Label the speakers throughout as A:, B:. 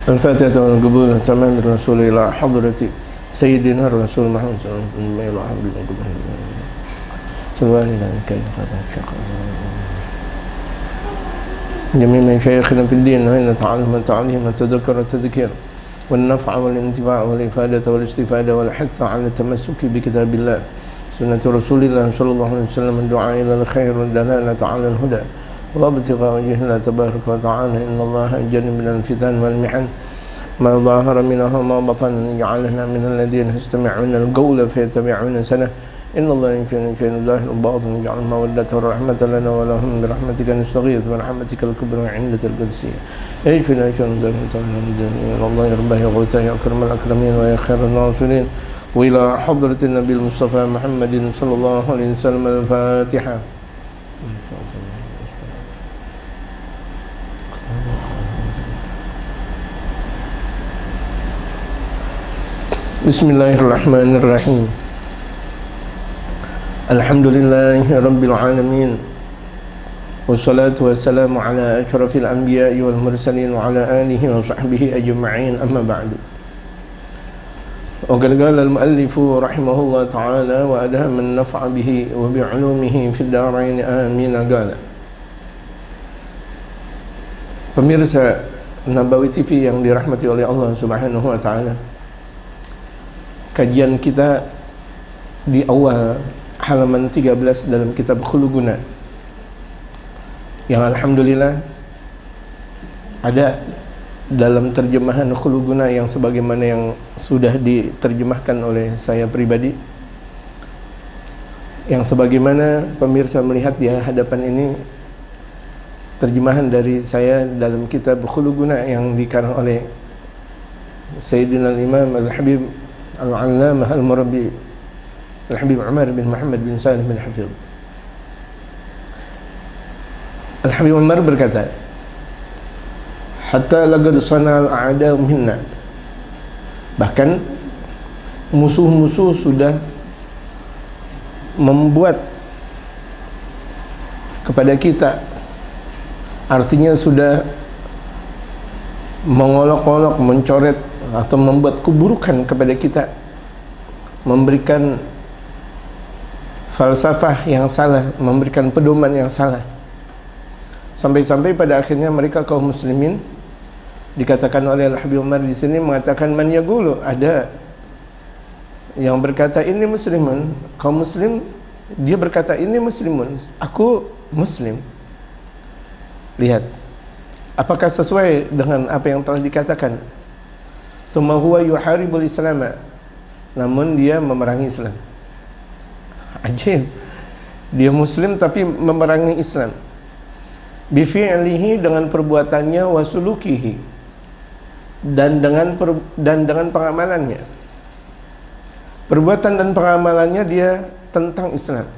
A: الفاتحة والقبول تمام الرسول إلى حضرة سيدنا الرسول محمد صلى الله عليه وسلم إلى حضرة القبول سلوان إلى كي جميع مشايخنا في الدين وإن تعلم تعليم تذكر تذكير والنفع والانتفاع والإفادة والاستفادة والحث على التمسك بكتاب الله سنة رسول الله صلى الله عليه وسلم الدعاء إلى الخير والدلالة على الهدى وابتغاء وجه الله تبارك وتعالى إن الله جل من الفتن والمحن ما ظاهر منها وما بطن جعلنا من الذين يستمعون القول فيتبعون سنه إن الله ينفع الظاهر الباطن يجعل مودة الرحمة لنا ولهم برحمتك نستغيث برحمتك الكبرى عندك القدسية يشفنا شر إن الله يربه يغوثه يا أكرم الأكرمين ويا خير الناصرين وإلى حضرة النبي المصطفى محمد صلى الله عليه وسلم الفاتحة. Bismillahirrahmanirrahim. Alhamdulillahi Rabbil Alamin. Wassalatu wassalamu ala ashrafil anbiya'i wal mursalin wa ala alihi wa sahbihi ajma'in amma ba'du. Wa qad qala al-mu'allif rahimahullah ta'ala wa adhama an-naf'a bihi wa bi'ulumihi fid darain amin qala. Pemirsa Nabawi TV yang dirahmati oleh Allah Subhanahu wa taala. Kajian kita di awal halaman 13 dalam kitab Khuluquna yang alhamdulillah ada dalam terjemahan Khuluquna yang sebagaimana yang sudah diterjemahkan oleh saya pribadi, yang sebagaimana pemirsa melihat di hadapan ini terjemahan dari saya dalam kitab Khuluquna yang dikarang oleh Sayyidina Al-Imam Al-Habib Al-Allamah Al-Murabbi Al-Habib Umar bin Muhammad bin Salih bin Hafidh. Al-Habib Umar berkata, hatta laqad sana'al a'da'u minna, bahkan musuh-musuh sudah membuat kepada kita, artinya sudah mengolok-olok, mencoret atau membuat keburukan kepada kita, memberikan falsafah yang salah, memberikan pedoman yang salah, sampai-sampai pada akhirnya mereka kaum muslimin, dikatakan oleh Al-Habib Umar di sini mengatakan man yaqulu, ada yang berkata ini muslimun, kaum muslim, dia berkata ini muslimun, aku muslim. Lihat apakah sesuai dengan apa yang telah dikatakan. Tsumma huwa yuharibul Islam, namun dia memerangi Islam. Ajib, dia muslim tapi memerangi Islam. Bi fi'lihi, dengan perbuatannya, wa sulukihi, dan dengan pengamalannya. Perbuatan dan pengamalannya dia tentang Islam.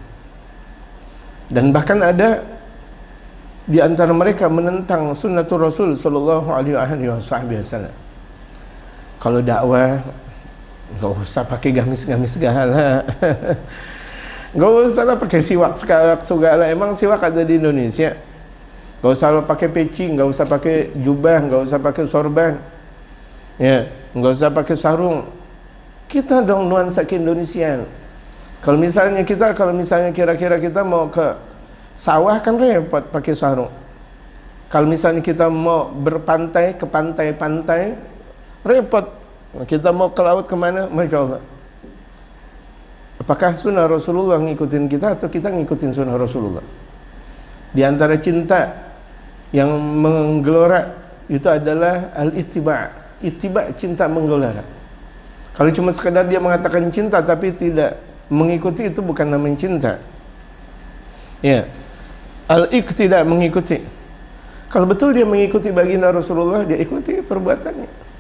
A: Dan bahkan ada di antara mereka menentang sunnatul Rasul sallallahu alaihi wasallam. Kalau dakwah enggak usah pakai gamis-gamis segala. Enggak usah lah pakai siwak segala. Emang siwak ada di Indonesia? Enggak usah lah pakai peci, enggak usah pakai jubah, enggak usah pakai sorban. Ya, enggak usah pakai sarung. Kita dong nuansa ke-Indonesiaan. Kalau misalnya kira-kira kita mau ke sawah kan repot pakai sarung. Kalau misalnya kita mau berpantai ke pantai-pantai repot. Kita mau ke laut kemana? Masya Allah. Apakah sunnah Rasulullah ngikutin kita atau kita ngikutin sunnah Rasulullah? Di antara cinta yang menggelora itu adalah al-ittiba'. Ittiba', cinta menggelora. Kalau cuma sekadar dia mengatakan cinta tapi tidak mengikuti, itu bukan namanya cinta. Ya. Al-iqtida', mengikuti. Kalau betul dia mengikuti baginda Rasulullah, dia ikuti perbuatannya.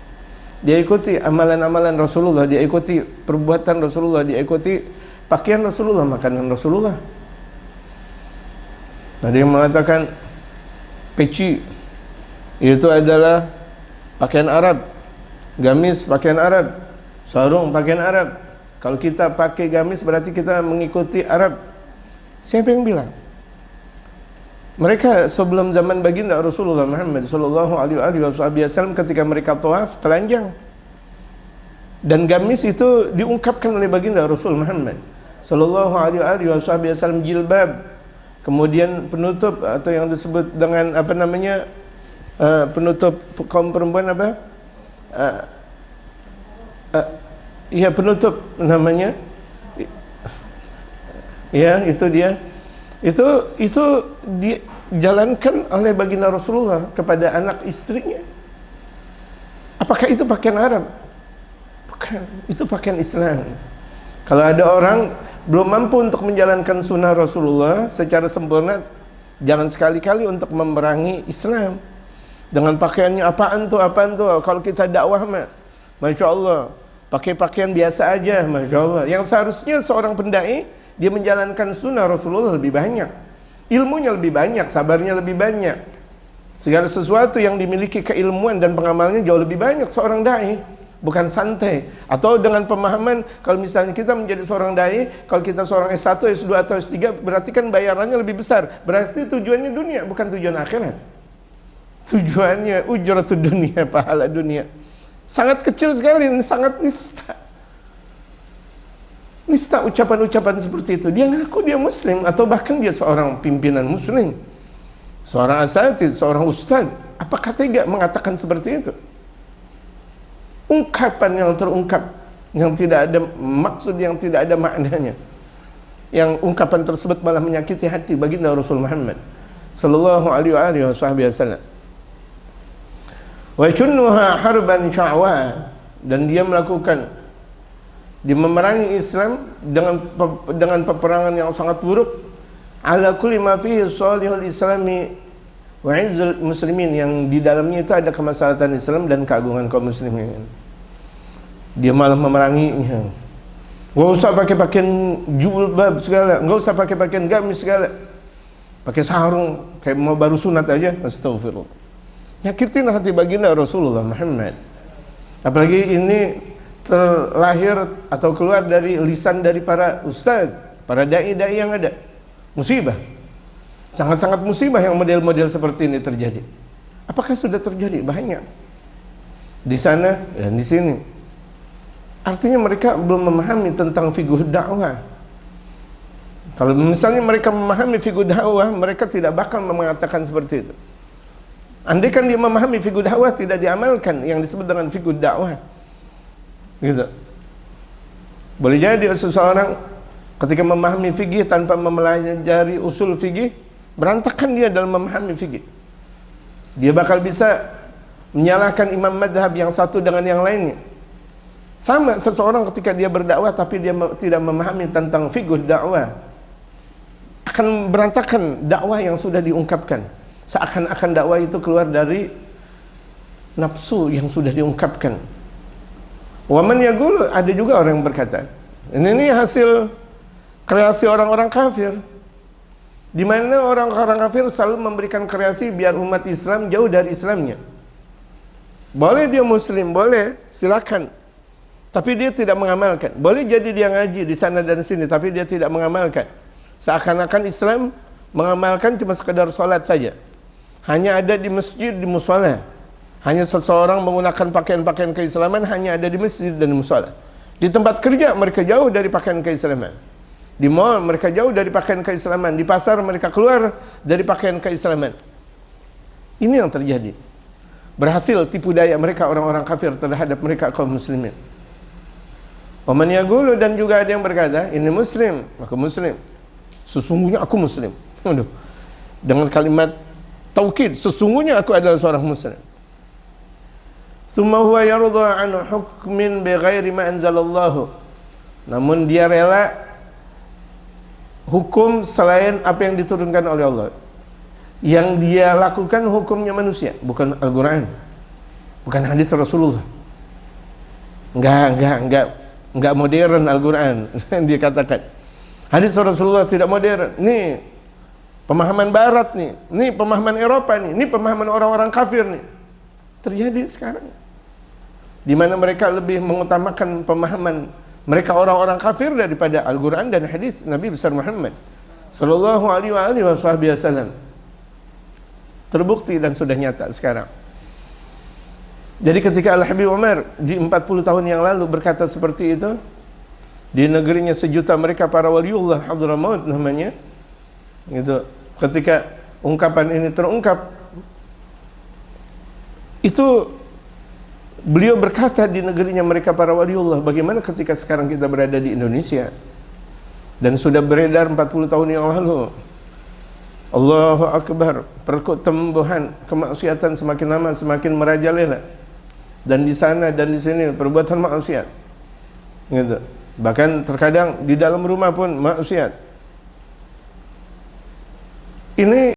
A: Dia ikuti amalan-amalan Rasulullah, dia ikuti perbuatan Rasulullah, dia ikuti pakaian Rasulullah, makanan Rasulullah. Ada yang mengatakan peci itu adalah pakaian Arab, gamis pakaian Arab, sarung pakaian Arab. Kalau kita pakai gamis berarti kita mengikuti Arab. Siapa yang bilang? Mereka sebelum zaman baginda Rasulullah Muhammad sallallahu alaihi wasallam ketika mereka tawaf telanjang. Dan gamis itu diungkapkan oleh baginda Rasul Muhammad sallallahu alaihi wasallam, jilbab, kemudian penutup atau yang disebut dengan apa namanya, penutup kaum perempuan apa? Ya, penutup namanya. Ya, itu dia. Itu dijalankan oleh baginda Rasulullah kepada anak istrinya. Apakah itu pakaian Arab? Bukan, itu pakaian Islam. Kalau ada orang belum mampu untuk menjalankan sunnah Rasulullah secara sempurna, jangan sekali-kali untuk memerangi Islam dengan pakaiannya apaan tuh. Kalau kita dakwah mah, Masya Allah, pakai pakaian biasa aja, Masya Allah. Yang seharusnya seorang pendai, dia menjalankan sunnah Rasulullah lebih banyak, ilmunya lebih banyak, sabarnya lebih banyak, segala sesuatu yang dimiliki keilmuan dan pengamalnya jauh lebih banyak seorang dai. Bukan santai atau dengan pemahaman kalau misalnya kita menjadi seorang dai, kalau kita seorang S1, S2 atau S3, berarti kan bayarannya lebih besar, berarti tujuannya dunia, bukan tujuan akhirat. Tujuannya ujratud dunia, pahala dunia. Sangat kecil sekali, sangat nista ucapan-ucapan seperti itu. Dia ngaku dia muslim atau bahkan dia seorang pimpinan muslim, seorang asatidz, seorang ustaz. Apakah tega mengatakan seperti itu? Ungkapan yang terungkap yang tidak ada maksud, yang tidak ada maknanya, yang ungkapan tersebut malah menyakiti hati baginda Rasul Muhammad sallallahu alaihi wasallam. Wa yunnuha harban sya'wa, dan dia melakukan, dia memerangi Islam dengan peperangan yang sangat buruk, ala kulli ma fihi salihul islami wa izzul muslimin, yang di dalamnya itu ada kemaslahatan Islam dan keagungan kaum muslimin. Dia malah memeranginya. Enggak usah pakai pakaian jilbab segala, enggak usah pakai pakaian gamis segala, pakai sarung kayak mau baru sunat aja. Astagfirullah. Nyakitin hati baginda Rasulullah Muhammad. Apalagi ini terlahir atau keluar dari lisan dari para ustaz, para dai-dai yang ada. Musibah, sangat-sangat musibah yang model-model seperti ini terjadi. Apakah sudah terjadi? Banyak di sana dan di sini. Artinya mereka belum memahami tentang fiqh dakwah. Kalau misalnya mereka memahami fiqh dakwah, mereka tidak bakal mengatakan seperti itu. Andai kan dia memahami fiqh dakwah, tidak diamalkan yang disebut dengan fiqh dakwah, gitu. Boleh jadi seseorang ketika memahami fikih tanpa mempelajari usul fikih, berantakan dia dalam memahami fikih. Dia bakal bisa menyalahkan imam madhab yang satu dengan yang lainnya. Sama seseorang ketika dia berdakwah tapi dia tidak memahami tentang fikih dakwah, akan berantakan dakwah yang sudah diungkapkan. Seakan-akan dakwah itu keluar dari nafsu yang sudah diungkapkan. Waman yaqulu, ada juga orang yang berkata, ini hasil kreasi orang-orang kafir, di mana orang-orang kafir selalu memberikan kreasi biar umat Islam jauh dari Islamnya. Boleh dia muslim, boleh, silakan, tapi dia tidak mengamalkan. Boleh jadi dia ngaji di sana dan sini, tapi dia tidak mengamalkan. Seakan-akan Islam mengamalkan cuma sekedar sholat saja, hanya ada di masjid, di mushola. Hanya seseorang menggunakan pakaian-pakaian keislaman hanya ada di masjid dan mushola. Di tempat kerja mereka jauh dari pakaian keislaman. Di mall mereka jauh dari pakaian keislaman. Di pasar mereka keluar dari pakaian keislaman. Ini yang terjadi. Berhasil tipu daya mereka orang-orang kafir terhadap mereka kaum muslimin. Waman yaqulu, dan juga ada yang berkata, ini muslim, aku muslim. Sesungguhnya aku muslim. Aduh. Dengan kalimat taukid, sesungguhnya aku adalah seorang muslim. Tsumma huwa yardha an hukmin bighairi ma anzalallahu. Namun dia rela hukum selain apa yang diturunkan oleh Allah. Yang dia lakukan hukumnya manusia, bukan Al-Qur'an, bukan hadis Rasulullah. Enggak modern Al-Qur'an. Dia katakan hadis Rasulullah tidak modern. Nih pemahaman barat nih, nih pemahaman Eropa nih, nih pemahaman orang-orang kafir nih. Terjadi sekarang, di mana mereka lebih mengutamakan pemahaman mereka orang-orang kafir daripada Al-Quran dan hadis Nabi besar Muhammad sallallahu alaihi wasallam. terbukti dan sudah nyata sekarang. Jadi ketika Al-Habib Umar di 40 tahun yang lalu berkata seperti itu, di negerinya sejuta mereka para waliullah Hadramaut namanya, gitu. Ketika ungkapan ini terungkap, itu beliau berkata di negerinya mereka para waliullah. Bagaimana ketika sekarang kita berada di Indonesia dan sudah beredar 40 tahun yang lalu? Allahu Akbar, pertumbuhan kemaksiatan semakin lama semakin merajalela, dan di sana dan di sini perbuatan maksiat, gitu. Bahkan terkadang di dalam rumah pun maksiat. Ini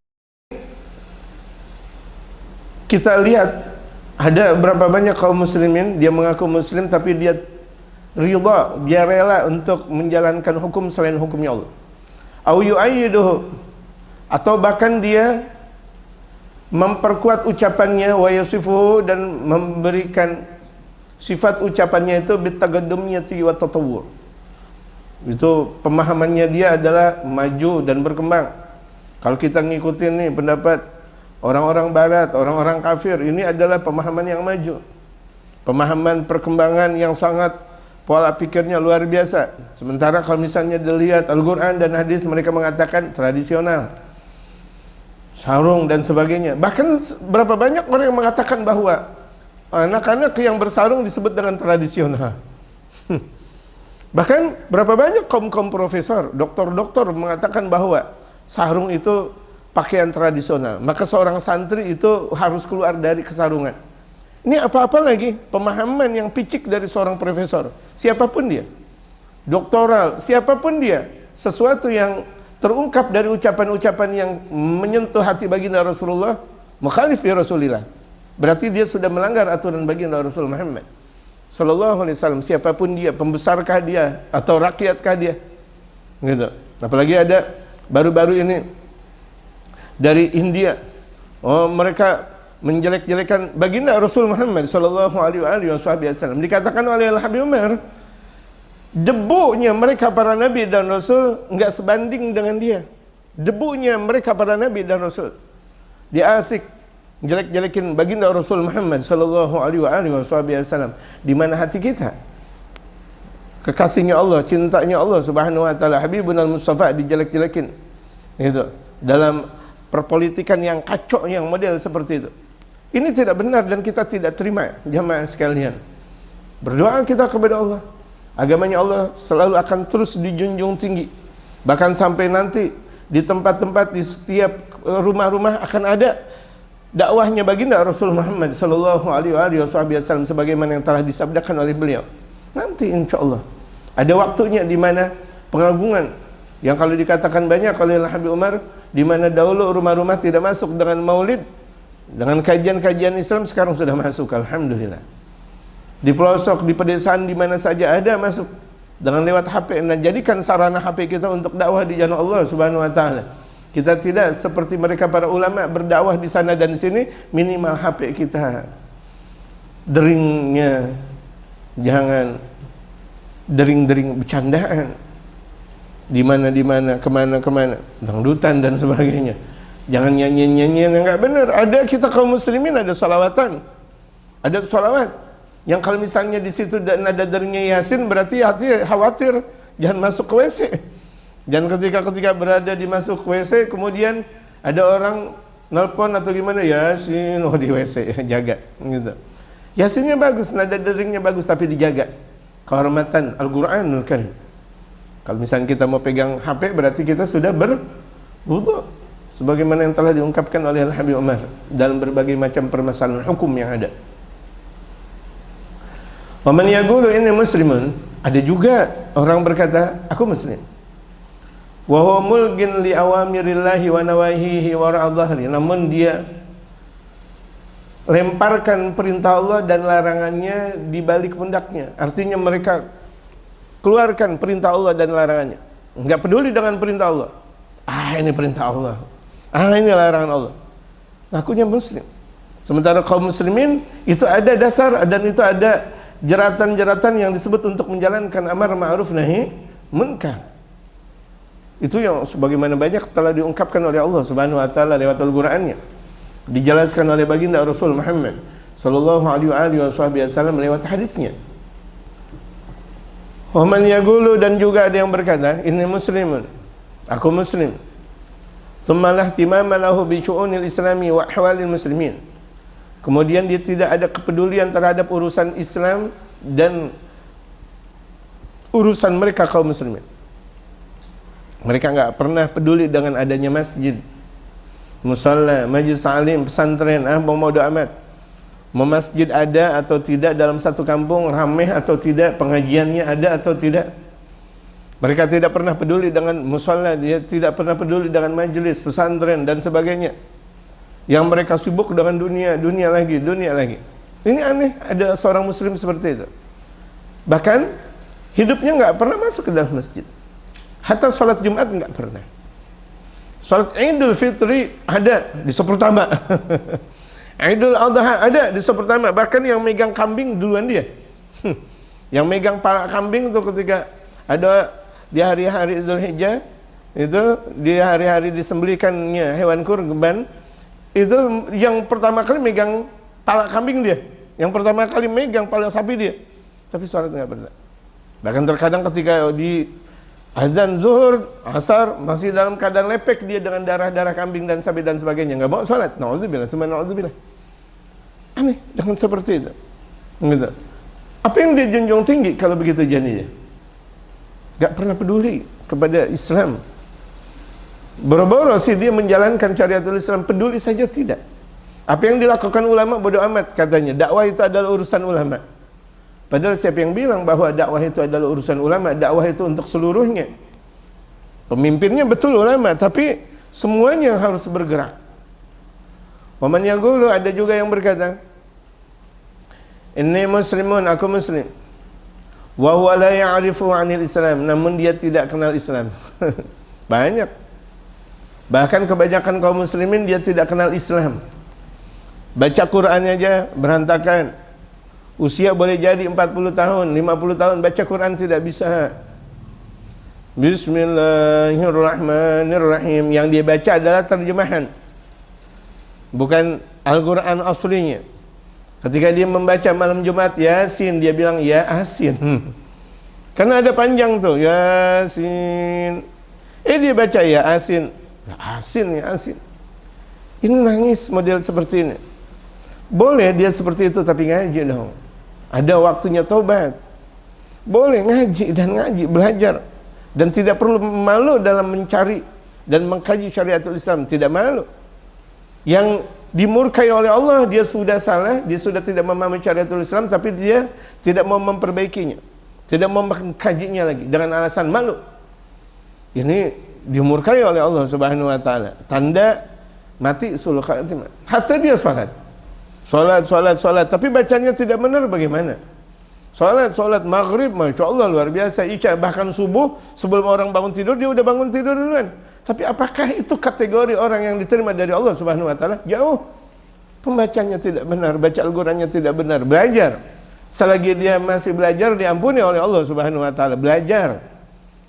A: kita lihat ada berapa banyak kaum muslimin, dia mengaku muslim tapi dia ridha, dia rela untuk menjalankan hukum selain hukumnya Allah. Au yu'ayyiduhu, atau bahkan dia memperkuat ucapannya, wa yasifuhu, dan memberikan sifat ucapannya itu bitagaddumiyati wa tatawwur. Itu pemahamannya dia adalah maju dan berkembang. Kalau kita ngikutin nih pendapat orang-orang barat, orang-orang kafir, ini adalah pemahaman yang maju, pemahaman perkembangan yang sangat, pola pikirnya luar biasa. Sementara kalau misalnya dilihat Al-Quran dan hadis, mereka mengatakan tradisional, sarung dan sebagainya. Bahkan berapa banyak orang yang mengatakan bahwa anak-anak yang bersarung disebut dengan tradisional. Bahkan berapa banyak kaum-kaum profesor, doktor-doktor mengatakan bahwa sarung itu pakaian tradisional, maka seorang santri itu harus keluar dari kesarungan. Ini apa-apa lagi pemahaman yang picik dari seorang profesor, siapapun dia, doktoral, siapapun dia, sesuatu yang terungkap dari ucapan-ucapan yang menyentuh hati baginda Rasulullah, mukhalif bi Rasulillah, berarti dia sudah melanggar aturan baginda Rasul Muhammad sallallahu alaihi wasallam. Siapapun dia, pembesarkah dia atau rakyatkah dia, gitu. Apalagi ada baru-baru ini dari India, mereka menjelek-jelekan baginda Rasul Muhammad sallallahu alaihi wasallam. Dikatakan oleh Al-Habib Umar, debunya mereka para nabi dan rasul enggak sebanding dengan dia. Debunya mereka para nabi dan rasul, dia asik jelek-jelekin baginda Rasul Muhammad sallallahu alaihi wasallam. Di mana hati kita? Kekasihnya Allah, cintanya Allah Subhanahu wa taala, Habibun al-Mustafa dijelek-jelekin. Itu dalam perpolitikan yang kacau, yang model seperti itu. Ini tidak benar dan kita tidak terima, jamaah sekalian. Berdoa kita kepada Allah, agamanya Allah selalu akan terus dijunjung tinggi. Bahkan sampai nanti di tempat-tempat, di setiap rumah-rumah akan ada dakwahnya baginda Rasul Muhammad sallallahu alaihi wasallam sebagaimana yang telah disabdakan oleh beliau. Nanti insya Allah ada waktunya di mana pengagungan yang kalau dikatakan banyak oleh Habib Umar, di mana dahulu rumah-rumah tidak masuk dengan maulid, dengan kajian-kajian Islam, sekarang sudah masuk, alhamdulillah. Di pelosok, di pedesaan, di mana saja ada masuk dengan lewat HP. Nah, jadikan sarana HP kita untuk dakwah di jalan Allah Subhanahu wa taala. Kita tidak seperti mereka para ulama berdakwah di sana dan di sini, minimal HP kita deringnya jangan dering-dering bercandaan, di mana kemana dangdutan dan sebagainya. Jangan nyanyi-nyanyian yang enggak benar. Ada kita kaum muslimin ada salawatan, ada salawat yang kalau misalnya di situ ada deringnya Yasin, berarti hati khawatir jangan masuk ke WC. Dan ketika berada di masuk WC, kemudian ada orang nelpon atau gimana, Yasin, di WC, jaga, gitu. Yasinnya bagus, nada deringnya bagus, tapi dijaga kehormatan Al-Quranul Karim. Kalau misalnya kita mau pegang HP, berarti kita sudah berwudu, sebagaimana yang telah diungkapkan oleh Al-Habib Umar dalam berbagai macam permasalahan hukum yang ada. Wa man yaqulu inni muslimun, ada juga orang berkata, aku muslim. Wa huwa mulgin li awamirillahi wa nawahihi wa ra'adhahri, namun dia lemparkan perintah Allah dan larangannya di balik pundaknya. Artinya mereka keluarkan perintah Allah dan larangannya, enggak peduli dengan perintah Allah. Ini perintah Allah, ini larangan Allah, ngakunya muslim. Sementara kaum muslimin itu ada dasar dan itu ada jeratan-jeratan yang disebut untuk menjalankan amar ma'ruf nahi munkar. Itu yang sebagaimana banyak telah diungkapkan oleh Allah Subhanahu wa taala lewat Al-Qur'annya. dijelaskan oleh baginda Rasul Muhammad sallallahu alaihi wasallam lewat hadisnya. Wa man yaqulu, dan juga ada yang berkata, inni muslimun, aku muslim. Thumma la ihtimama lahu bi syu'unil islami wa ahwalil muslimin. Kemudian dia tidak ada kepedulian terhadap urusan Islam dan urusan mereka kaum muslimin. Mereka enggak pernah peduli dengan adanya masjid, musalla, majlis ta'lim, pesantren, bodo amat. Mau masjid ada atau tidak dalam satu kampung, ramai atau tidak, pengajiannya ada atau tidak. Mereka tidak pernah peduli dengan musalla, dia tidak pernah peduli dengan majlis, pesantren dan sebagainya. Yang mereka sibuk dengan dunia, dunia lagi, dunia lagi. Ini aneh, ada seorang muslim seperti itu. Bahkan hidupnya enggak pernah masuk ke dalam masjid. Hatta salat Jumat enggak pernah. Salat Idul Fitri ada di sepertama. Idul Adha ada di sepertama. Bahkan yang megang kambing duluan dia. Yang megang pala kambing itu ketika ada di hari-hari Idul Hijjah, itu di hari-hari disembelihkannya hewan kurban, itu yang pertama kali megang pala kambing dia, yang pertama kali megang pala sapi dia, tapi sholat nggak pernah. Bahkan terkadang ketika di azan zuhur, asar, masih dalam keadaan lepek dia dengan darah-darah kambing dan sapi dan sebagainya, nggak mau sholat. Na'udzubillah, cuma na'udzubillah. Aneh dengan seperti itu. Gitu. Apa yang dia junjung tinggi kalau begitu jadinya? Nggak pernah peduli kepada Islam. Boro-boro sih dia menjalankan syariatul Islam, peduli saja tidak. Apa yang dilakukan ulama bodoh amat katanya. Dakwah itu adalah urusan ulama. Padahal siapa yang bilang bahwa dakwah itu adalah urusan ulama? Dakwah itu untuk seluruhnya. Pemimpinnya betul ulama, tapi semuanya harus bergerak. Waman yaqulu, ada juga yang berkata, inni muslimun, aku muslim. Wa huwa la ya'rifu 'anil Islam, namun dia tidak kenal Islam. Banyak. Bahkan kebanyakan kaum muslimin dia tidak kenal Islam. Baca Qur'annya aja berantakan. Usia boleh jadi 40 tahun, 50 tahun, baca Qur'an tidak bisa. Bismillahirrahmanirrahim. Yang dia baca adalah terjemahan, bukan Al-Quran aslinya. Ketika dia membaca malam Jumat Yasin, dia bilang ya Asin. Karena ada panjang tuh, Yasin. Dia baca ya Asin. Ya Asin, ya Asin. Ini nangis model seperti ini. Boleh dia seperti itu, tapi ngaji dong. Ada waktunya taubat. Boleh ngaji dan ngaji, belajar. Dan tidak perlu malu dalam mencari dan mengkaji syariatul Islam. Tidak malu. Yang dimurkai oleh Allah, dia sudah salah, dia sudah tidak memahami syariatul Islam, tapi dia tidak mau memperbaikinya, tidak mau mengkajinya lagi dengan alasan malu. Ini dimurkai oleh Allah Subhanahu wa taala. Tanda mati sulul khatimah. Hatta dia salat, tapi bacanya tidak benar, bagaimana? Salat maghrib, masya Allah luar biasa, isya, bahkan subuh sebelum orang bangun tidur dia udah bangun tidur duluan. Tapi apakah itu kategori orang yang diterima dari Allah Subhanahu wa taala? Jauh. Pembacanya tidak benar, baca Al-Qur'annya tidak benar. Belajar. Selagi dia masih belajar, diampuni oleh Allah Subhanahu wa taala. Belajar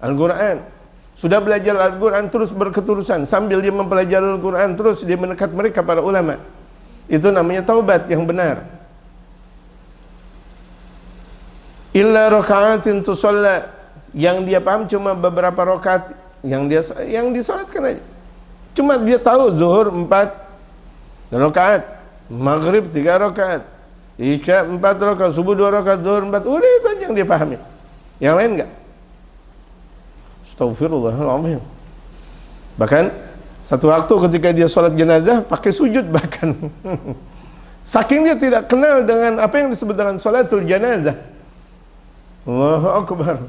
A: Al-Qur'an. Sudah belajar Al-Quran, terus berketerusan. Sambil dia mempelajari Al-Quran, terus dia mendekat mereka para ulama. Itu namanya taubat yang benar. Illa raka'atin tusalla, yang dia paham cuma beberapa rakaat yang disalatkan aja. Cuma dia tahu zuhur 4 rakaat, maghrib 3 rakaat, isya 4 rakaat, subuh 2 rakaat, zuhur 4. Udah itu aja yang dia pahami. Yang lain enggak. Astaghfirullahaladzim. Bahkan satu waktu ketika dia sholat jenazah pakai sujud bahkan. Saking dia tidak kenal dengan apa yang disebut dengan sholatul jenazah. Allahu Akbar.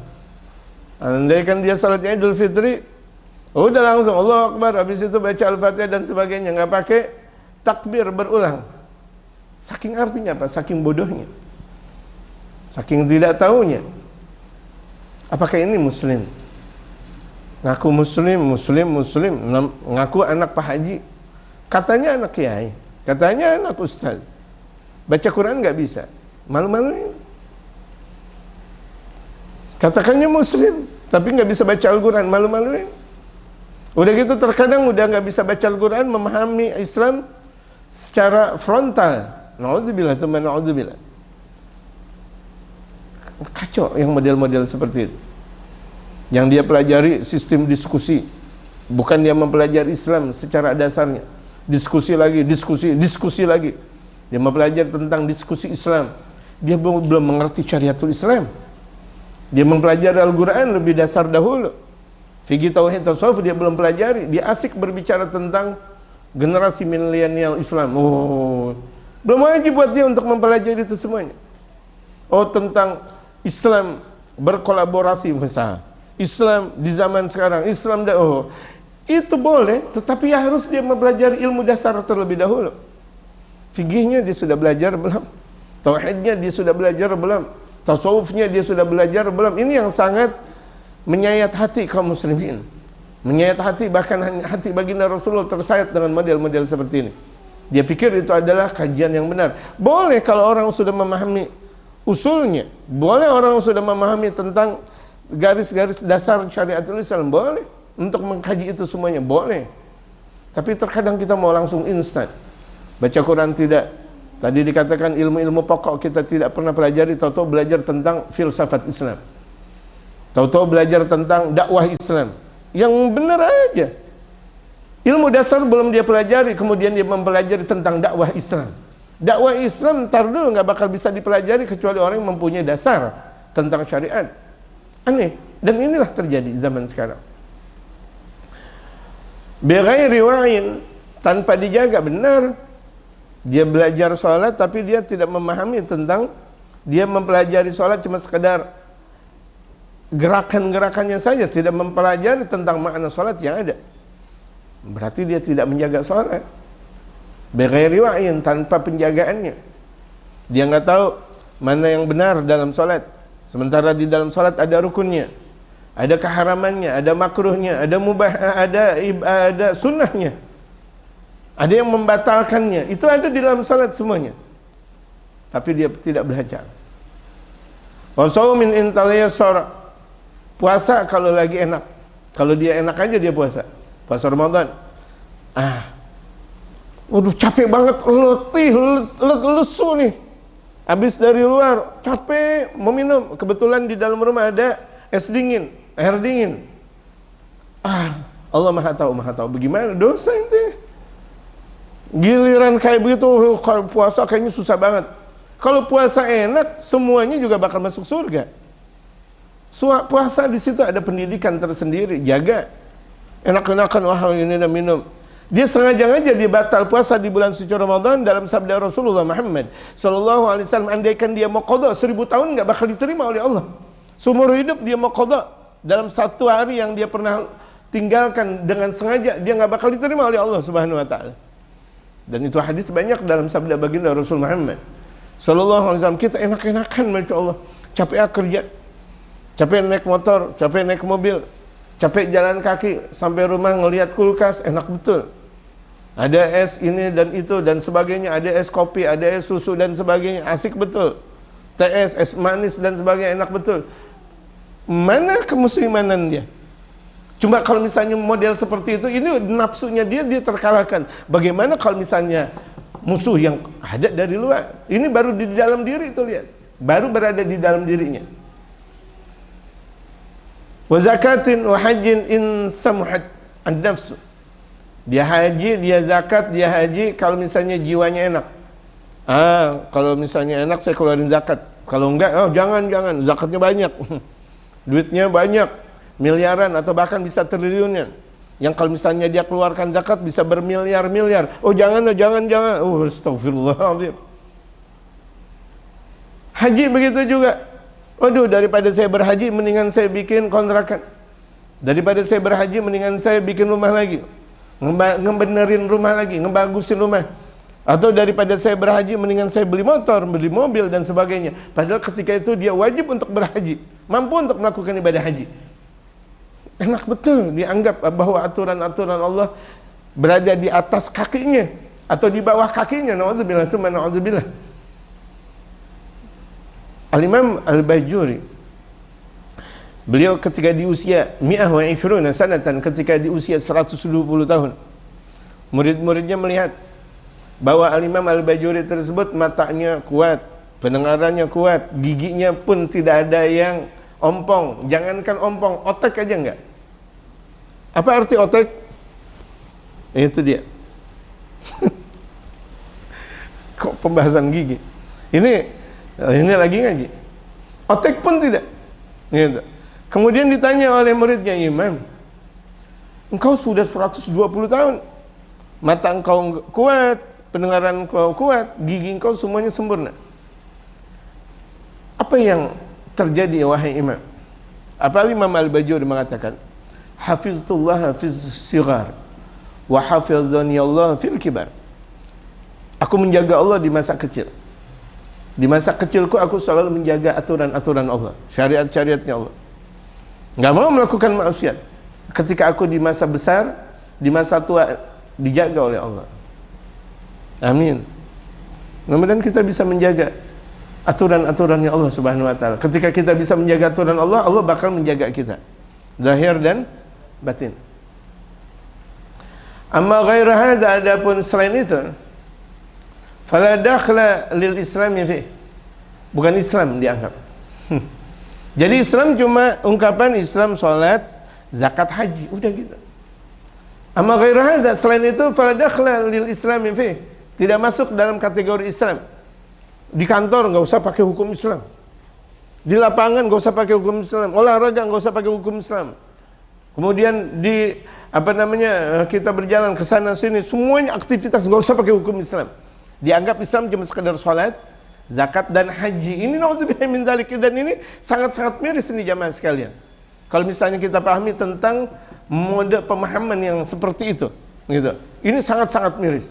A: Andaikan dia sholat Idul Fitri, udah langsung Allahu Akbar, habis itu baca Al-Fatihah dan sebagainya, nggak pakai takbir berulang. Saking artinya apa? Saking bodohnya, saking tidak tahunya. Apakah ini muslim? Ngaku muslim, ngaku anak Pak Haji, katanya anak kiai, katanya anak ustaz, baca Quran nggak bisa, malu-maluin. Katakannya muslim, tapi nggak bisa baca Al-Quran, malu-maluin. Udah gitu terkadang udah nggak bisa baca Al-Quran, memahami Islam secara frontal. Na'udzubillah, teman, na'udzubillah. Kacau yang model-model seperti itu. Yang dia pelajari sistem diskusi, bukan dia mempelajari Islam secara dasarnya. Diskusi lagi, diskusi lagi. Dia mempelajari tentang diskusi Islam. Dia belum mengerti syariatul Islam. Dia mempelajari Al-Quran lebih dasar dahulu. Fikih tauhid tasawuf dia belum pelajari. Dia asik berbicara tentang generasi milenial Islam. Oh, belum wajib buat dia untuk mempelajari itu semuanya. Oh, tentang Islam berkolaborasi misalnya. Islam di zaman sekarang, Islam oh, itu boleh, tetapi ya harus dia mempelajari ilmu dasar terlebih dahulu. Fikihnya dia sudah belajar belum? Tauhidnya dia sudah belajar belum? Tasawufnya dia sudah belajar belum? Ini yang sangat menyayat hati kaum muslimin. Menyayat hati, bahkan hati baginda Rasulullah tersayat dengan model-model seperti ini. Dia pikir itu adalah kajian yang benar. Boleh kalau orang sudah memahami usulnya, boleh orang sudah memahami tentang garis-garis dasar syariatul Islam, boleh untuk mengkaji itu semuanya, boleh. Tapi terkadang kita mau langsung instan. Baca Quran tidak. Tadi dikatakan ilmu-ilmu pokok kita tidak pernah pelajari, tahu-tahu belajar tentang filsafat Islam. Tahu-tahu belajar tentang dakwah Islam. Yang benar aja. Ilmu dasar belum dia pelajari, kemudian dia mempelajari tentang dakwah Islam. Dakwah Islam ntar dulu nggak bakal bisa dipelajari kecuali orang yang mempunyai dasar tentang syariat. Aneh, dan inilah terjadi zaman sekarang. Bighairi wa'in, tanpa dijaga benar. Dia belajar sholat tapi dia tidak memahami tentang, dia mempelajari sholat cuma sekedar gerakan-gerakannya saja, tidak mempelajari tentang makna sholat yang ada. Berarti dia tidak menjaga sholat. Bighairi wa'in, tanpa penjagaannya. Dia nggak tahu mana yang benar dalam sholat. Sementara di dalam salat ada rukunnya, ada keharamannya, ada makruhnya, ada mubah, ada sunnahnya, ada yang membatalkannya. Itu ada di dalam salat semuanya. Tapi dia tidak belajar. Wa shaumin in talayassara. Puasa kalau lagi enak. Kalau dia enak aja dia puasa. Puasa Ramadan. Waduh capek banget, letih, lesu nih. Habis dari luar, capek, mau minum. Kebetulan di dalam rumah ada es dingin, air dingin. Allah maha tahu. Bagaimana dosa itu? Giliran kayak begitu, kalau puasa kayaknya susah banget. Kalau puasa enak, semuanya juga bakal masuk surga. Puasa di situ ada pendidikan tersendiri, jaga. Enak-enakan, wah ini udah minum. Dia sengaja dia batal puasa di bulan suci Ramadan dalam sabda Rasulullah Muhammad sallallahu alaihi wasallam, andaikan dia mau qada 1000 tahun enggak bakal diterima oleh Allah. Seumur hidup dia mau qada dalam satu hari yang dia pernah tinggalkan dengan sengaja, dia enggak bakal diterima oleh Allah Subhanahu wa taala. Dan itu hadis banyak dalam sabda baginda Rasul Muhammad sallallahu alaihi wasallam. Kita enak-enakan masyaallah, capek kerja, capek naik motor, capek naik mobil, capek jalan kaki sampai rumah ngelihat kulkas, enak betul. Ada es ini dan itu dan sebagainya, ada es kopi, ada es susu dan sebagainya, asik betul. TS, es manis dan sebagainya, enak betul. Mana kemuslimanan dia? Cuma kalau misalnya model seperti itu, ini nafsunya dia terkalahkan. Bagaimana kalau misalnya musuh yang ada dari luar? Ini baru di dalam diri itu, lihat. Baru berada di dalam dirinya. Wa zakatin wa hajjin in samuhat an-nafsu. Dia haji, dia zakat, dia haji kalau misalnya jiwanya enak. Kalau misalnya enak saya keluarin zakat. Kalau enggak, jangan, zakatnya banyak. Duitnya banyak, miliaran atau bahkan bisa triliunan. Yang kalau misalnya dia keluarkan zakat bisa bermiliar-miliar. Jangan. Astagfirullahaladzim. Haji begitu juga. Waduh, daripada saya berhaji mendingan saya bikin kontrakan. Daripada saya berhaji mendingan saya bikin rumah lagi, ngebenerin rumah lagi, ngebagusin rumah. Atau daripada saya berhaji mendingan saya beli motor, beli mobil dan sebagainya. Padahal ketika itu dia wajib untuk berhaji, mampu untuk melakukan ibadah haji. Enak betul dianggap bahwa aturan-aturan Allah berada di atas kakinya atau di bawah kakinya. Na'udzubillah, tsumma na'udzubillah. Al-Imam Al-Bajuri, beliau ketika di usia 120 sanatan, ketika di usia 120 tahun, murid-muridnya melihat bahwa Al-Imam Al-Bajuri tersebut matanya kuat, pendengarannya kuat, giginya pun tidak ada yang ompong. Jangankan ompong, otek aja enggak. Apa arti otek? Itu dia. Kok pembahasan gigi? Ini lagi ngaji. Otek pun tidak. Gitu. Kemudian ditanya oleh muridnya, Imam, engkau sudah 120 tahun, mata engkau kuat, pendengaran engkau kuat, gigi engkau semuanya sempurna. Apa yang terjadi wahai Imam? Apa Imam Al-Bajuri mengatakan, hafiztullah hafiz sigar wa hafizani Allah fil kibar. Aku menjaga Allah di masa kecil. Di masa kecilku aku selalu menjaga aturan-aturan Allah, syariat-syariatnya Allah. Enggak mau melakukan maksiat. Ketika aku di masa besar, di masa tua dijaga oleh Allah. Amin. Mudah-mudahan kita bisa menjaga aturan-aturannya Allah Subhanahu wa taala. Ketika kita bisa menjaga aturan Allah, Allah bakal menjaga kita, zahir dan batin. Amma ghaira hadza, adapun selain itu, fala dakhla lil islami fi, bukan Islam dianggap. Jadi Islam cuma ungkapan Islam, salat, zakat, haji, udah gitu. Amma ghaira hadza, selain itu fala dakhla lil islami fi, tidak masuk dalam kategori Islam. Di kantor nggak usah pakai hukum Islam, di lapangan nggak usah pakai hukum Islam, olahraga nggak usah pakai hukum Islam. Kemudian di kita berjalan ke sana sini, semuanya aktivitas nggak usah pakai hukum Islam. Dianggap Islam cuma sekedar salat, zakat dan haji. Ini naudzubillah min dzalik, dan ini sangat-sangat miris ini jamaah sekalian. Kalau misalnya kita pahami tentang mode pemahaman yang seperti itu, gitu. Ini sangat-sangat miris.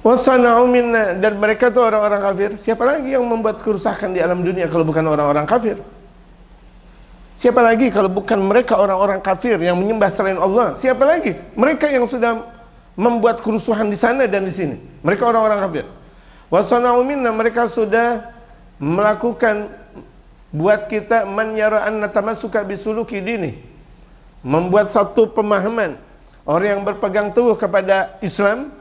A: Wasana'u minna, dan mereka itu orang-orang kafir. Siapa lagi yang membuat kerusakan di alam dunia kalau bukan orang-orang kafir? Siapa lagi kalau bukan mereka orang-orang kafir yang menyembah selain Allah? Siapa lagi? Mereka yang sudah membuat kerusuhan di sana dan di sini. Mereka orang-orang kafir. Wasana'u minna, mereka sudah melakukan buat kita man yara anna tamassuka bisuluki dini, membuat satu pemahaman orang yang berpegang teguh kepada Islam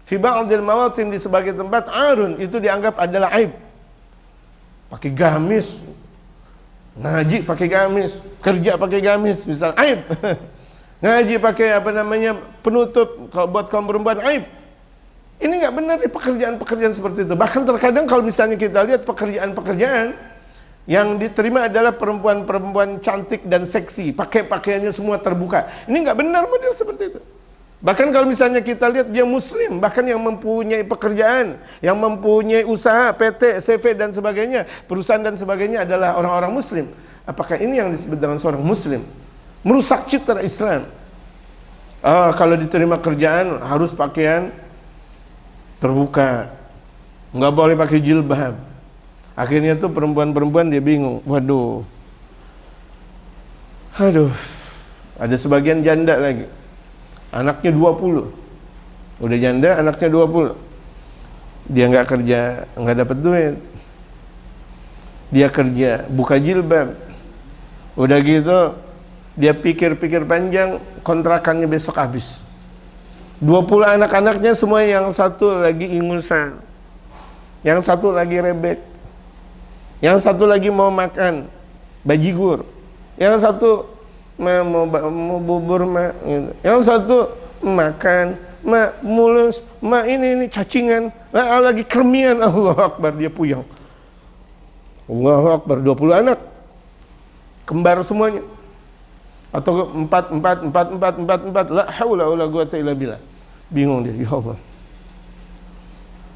A: fi ba'dil mawatin, di sebagai tempat, arun, itu dianggap adalah aib. Pakai gamis, ngaji pakai gamis, kerja pakai gamis, misal aib. Ngaji pakai penutup, kalau buat kaum perempuan aib. Ini nggak benar di pekerjaan-pekerjaan seperti itu. Bahkan terkadang kalau misalnya kita lihat pekerjaan-pekerjaan yang diterima adalah perempuan-perempuan cantik dan seksi, pakai pakaiannya semua terbuka. Ini nggak benar model seperti itu. Bahkan kalau misalnya kita lihat dia muslim, bahkan yang mempunyai pekerjaan, yang mempunyai usaha, PT, CV dan sebagainya, perusahaan dan sebagainya adalah orang-orang muslim. Apakah ini yang disebut dengan seorang muslim? Merusak citra Islam. Kalau diterima kerjaan harus pakaian terbuka, nggak boleh pakai jilbab. Akhirnya tuh perempuan-perempuan dia bingung. Waduh, ada sebagian janda lagi, anaknya 20, udah janda, anaknya 20, dia nggak kerja, nggak dapat duit, dia kerja buka jilbab, udah gitu dia pikir-pikir panjang, kontrakannya besok habis. 20 anak-anaknya semua, yang satu lagi ingusan, yang satu lagi rebek, yang satu lagi mau makan bajigur, yang satu mau bubur gitu. Yang satu makan mulus, ini cacingan, lagi kermian. Allahu Akbar, dia puyeng. Allahu Akbar, 20 anak kembar semuanya, atau 4 la haula wala quwata illa billah. Bingung dia, ya Allah,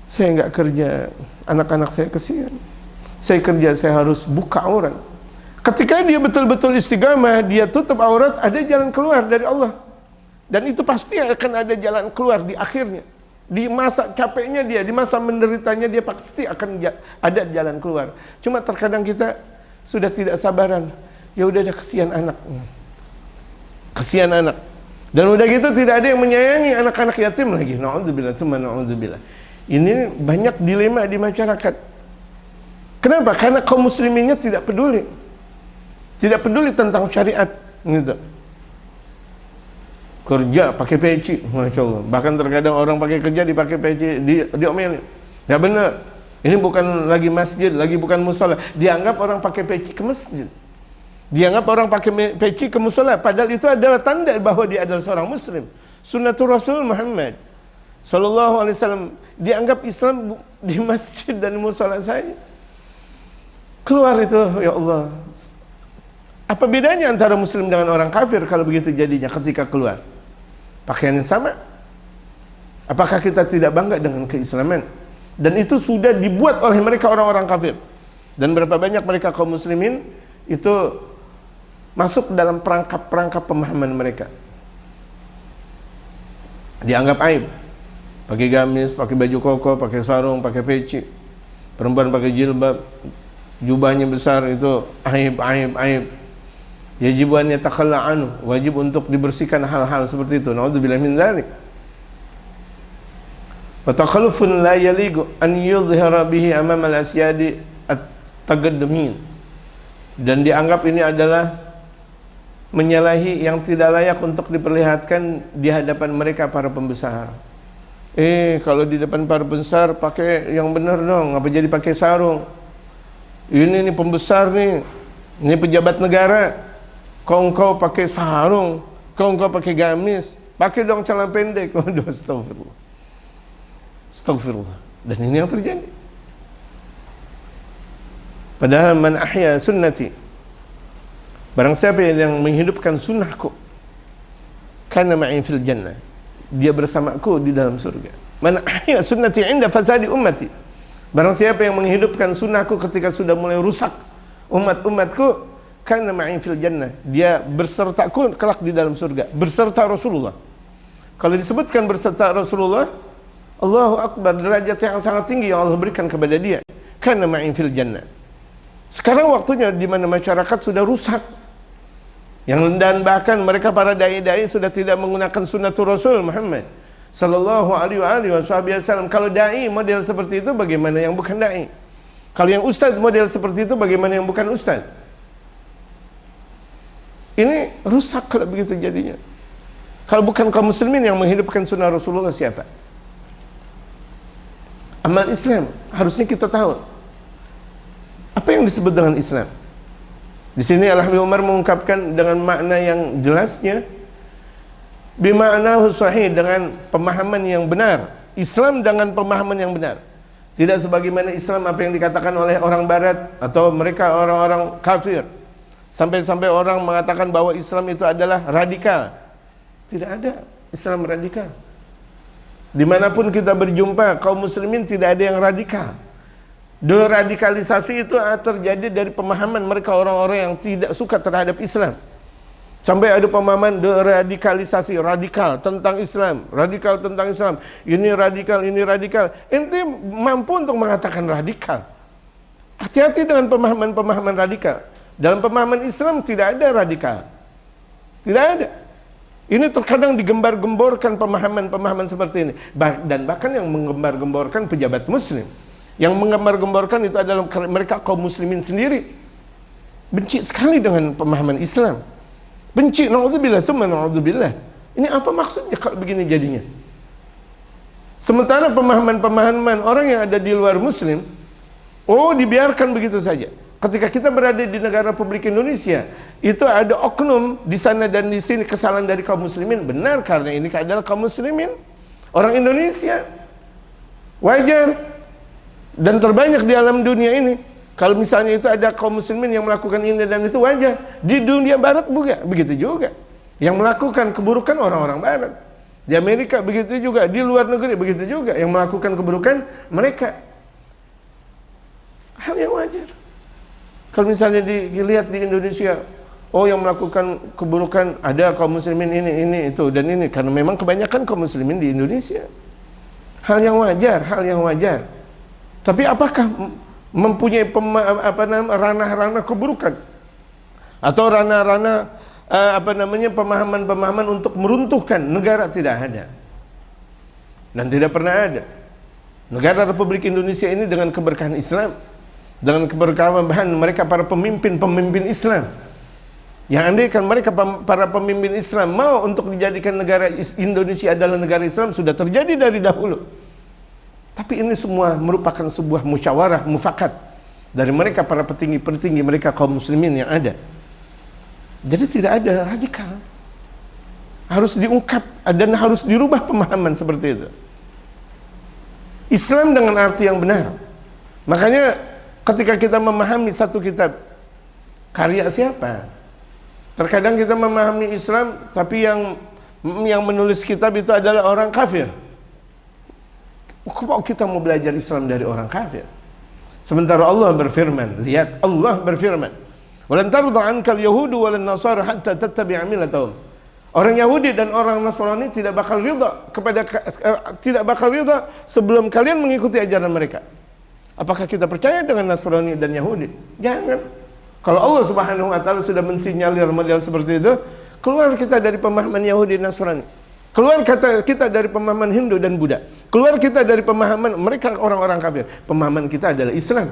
A: saya nggak kerja, anak-anak saya kesian. Saya kerja, saya harus buka aurat. Ketika dia betul-betul istiqamah, dia tutup aurat, ada jalan keluar dari Allah. Dan itu pasti akan ada jalan keluar di akhirnya. Di masa capeknya dia, di masa menderitanya dia, pasti akan ada jalan keluar. Cuma terkadang kita sudah tidak sabaran. Ya udah, ada kesian anak. Kesian anak. Dan udah gitu tidak ada yang menyayangi anak-anak yatim lagi. Na'udzubillah, tsumma na'udzubillah. Ini banyak dilema di masyarakat. Kenapa? Karena kaum musliminnya tidak peduli. Tidak peduli tentang syariat, gitu. kerja pakai peci, masya Allah. Bahkan terkadang orang pakai kerja dipakai peci, diomelin. Ya benar, ini bukan lagi masjid, lagi bukan musola. Dianggap orang pakai peci ke masjid, dianggap orang pakai peci ke musola, padahal itu adalah tanda bahwa dia adalah seorang muslim. Sunnatul Rasul Muhammad sallallahu alaihi wasallam, dianggap Islam di masjid dan musola saja. Keluar itu, ya Allah. Apa bedanya antara muslim dengan orang kafir kalau begitu jadinya ketika keluar? Pakaian yang sama. Apakah kita tidak bangga dengan keislaman? Dan itu sudah dibuat oleh mereka orang-orang kafir. Dan berapa banyak mereka kaum muslimin itu masuk dalam perangkap-perangkap pemahaman mereka. Dianggap aib. Pakai gamis, pakai baju koko, pakai sarung, pakai peci. Perempuan pakai jilbab, jubahnya besar, itu aib, aib, aib. Yajib an yatakhalla anhu, wajib untuk dibersihkan hal-hal seperti itu. Naudzubillah min dzalik. Wa takhallufun la yaliqu an yudhhara bihi amama al-asyadi at-taqaddumin. Dan dianggap ini adalah menyalahi yang tidak layak untuk diperlihatkan di hadapan mereka para pembesar. Kalau di depan para pembesar pakai yang benar dong, ngapa jadi pakai sarung? Ini pembesar nih, ini pejabat negara. Kau pakai sarung, kau pakai gamis, pakai dong celana pendek. Waduh, astagfirullah. Astagfirullah. Dan ini yang terjadi. Padahal man ahya sunnati, barang siapa yang menghidupkan sunnahku, kana ma'i fil jannah, dia bersamaku di dalam surga. Man ahya sunnati inda fasadi ummati, barang siapa yang menghidupkan sunnahku ketika sudah mulai rusak umat-umatku, kana ma'i fil jannah, dia bersertaku kelak di dalam surga, berserta Rasulullah. Kalau disebutkan berserta Rasulullah, Allahu Akbar, derajat yang sangat tinggi yang Allah berikan kepada dia. Kana ma'i fil jannah. Sekarang waktunya di mana masyarakat sudah rusak, dan bahkan mereka para dai-dai sudah tidak menggunakan sunnatul Rasul Muhammad sallallahu alaihi wasallam. Kalau dai model seperti itu, bagaimana yang bukan dai? Kalau yang ustaz model seperti itu, bagaimana yang bukan ustaz? Ini rusak kalau begitu jadinya. Kalau bukan kaum muslimin yang menghidupkan sunnah Rasulullah, siapa? Amal Islam harusnya kita tahu apa yang disebut dengan Islam. Di sini Al-Habib Umar mengungkapkan dengan makna yang jelasnya, bima'nahu sahih, dengan pemahaman yang benar. Islam dengan pemahaman yang benar, tidak sebagaimana Islam apa yang dikatakan oleh orang barat atau mereka orang-orang kafir. Sampai-sampai orang mengatakan bahwa Islam itu adalah radikal. Tidak ada Islam radikal. Dimanapun kita berjumpa, kaum muslimin tidak ada yang radikal. Deradikalisasi itu terjadi dari pemahaman mereka orang-orang yang tidak suka terhadap Islam. Sampai ada pemahaman deradikalisasi, radikal tentang Islam, radikal tentang Islam. Ini radikal, ini radikal. Ente mampu untuk mengatakan radikal. Hati-hati dengan pemahaman-pemahaman radikal. Dalam pemahaman Islam tidak ada radikal, tidak ada. Ini terkadang digembar-gemborkan pemahaman-pemahaman seperti ini, dan bahkan yang menggembar-gemborkan pejabat muslim, yang menggembar-gemborkan itu adalah mereka kaum muslimin sendiri. Benci sekali dengan pemahaman Islam, benci, naudzubillah, tsumma naudzubillah. Ini apa maksudnya kalau begini jadinya? Sementara pemahaman-pemahaman orang yang ada di luar muslim, dibiarkan begitu saja. Ketika kita berada di negara Republik Indonesia, itu ada oknum di sana dan di sini kesalahan dari kaum muslimin. Benar, karena ini adalah kaum muslimin, orang Indonesia. Wajar. Dan terbanyak di alam dunia ini. Kalau misalnya itu ada kaum muslimin yang melakukan ini dan itu, wajar. Di dunia barat juga begitu juga. Yang melakukan keburukan orang-orang barat. Di Amerika begitu juga, di luar negeri begitu juga. Yang melakukan keburukan mereka. Hal yang wajar. Kalau misalnya dilihat di Indonesia, yang melakukan keburukan ada kaum muslimin ini, itu, dan ini. Karena memang kebanyakan kaum muslimin di Indonesia. Hal yang wajar, hal yang wajar. Tapi apakah mempunyai ranah-ranah keburukan? Atau ranah-ranah pemahaman-pemahaman untuk meruntuhkan negara? Tidak ada. Dan tidak pernah ada. Negara Republik Indonesia ini dengan keberkahan Islam, dengan keberkahan mereka para pemimpin-pemimpin Islam, Yang andaikan mereka para pemimpin Islam mau untuk dijadikan negara Indonesia adalah negara Islam, sudah terjadi dari dahulu. Tapi ini semua merupakan sebuah musyawarah mufakat dari mereka para petinggi-petinggi mereka kaum muslimin yang ada. Jadi tidak ada radikal. Harus diungkap dan harus dirubah pemahaman seperti itu. Islam dengan arti yang benar. Makanya ketika kita memahami satu kitab karya siapa? Terkadang kita memahami Islam tapi yang menulis kitab itu adalah orang kafir. Kok kita mau belajar Islam dari orang kafir? Sementara Allah berfirman, lihat Allah berfirman, "Walan tarda 'ankal yahudu walan nasara hatta tattabi'a millatahum." Orang Yahudi dan orang Nasrani tidak bakal ridha sebelum kalian mengikuti ajaran mereka. Apakah kita percaya dengan Nasrani dan Yahudi? Jangan. Kalau Allah Subhanahu wa taala sudah mensinyalir model seperti itu, keluar kita dari pemahaman Yahudi dan Nasrani. Keluar kita dari pemahaman Hindu dan Buddha. Keluar kita dari pemahaman mereka orang-orang kafir. Pemahaman kita adalah Islam.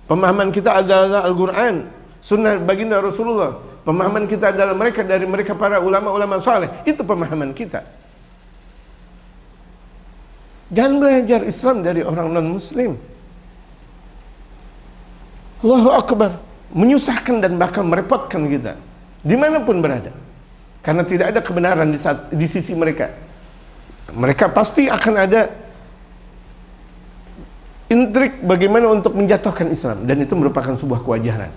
A: Pemahaman kita adalah Al-Qur'an, sunnah baginda Rasulullah. Pemahaman kita adalah mereka para ulama-ulama saleh. Itu pemahaman kita. Jangan belajar Islam dari orang non-muslim. Allahu Akbar. Menyusahkan dan bahkan merepotkan kita dimanapun berada, karena tidak ada kebenaran di sisi mereka. Mereka pasti akan ada intrik bagaimana untuk menjatuhkan Islam, dan itu merupakan sebuah kewajaran.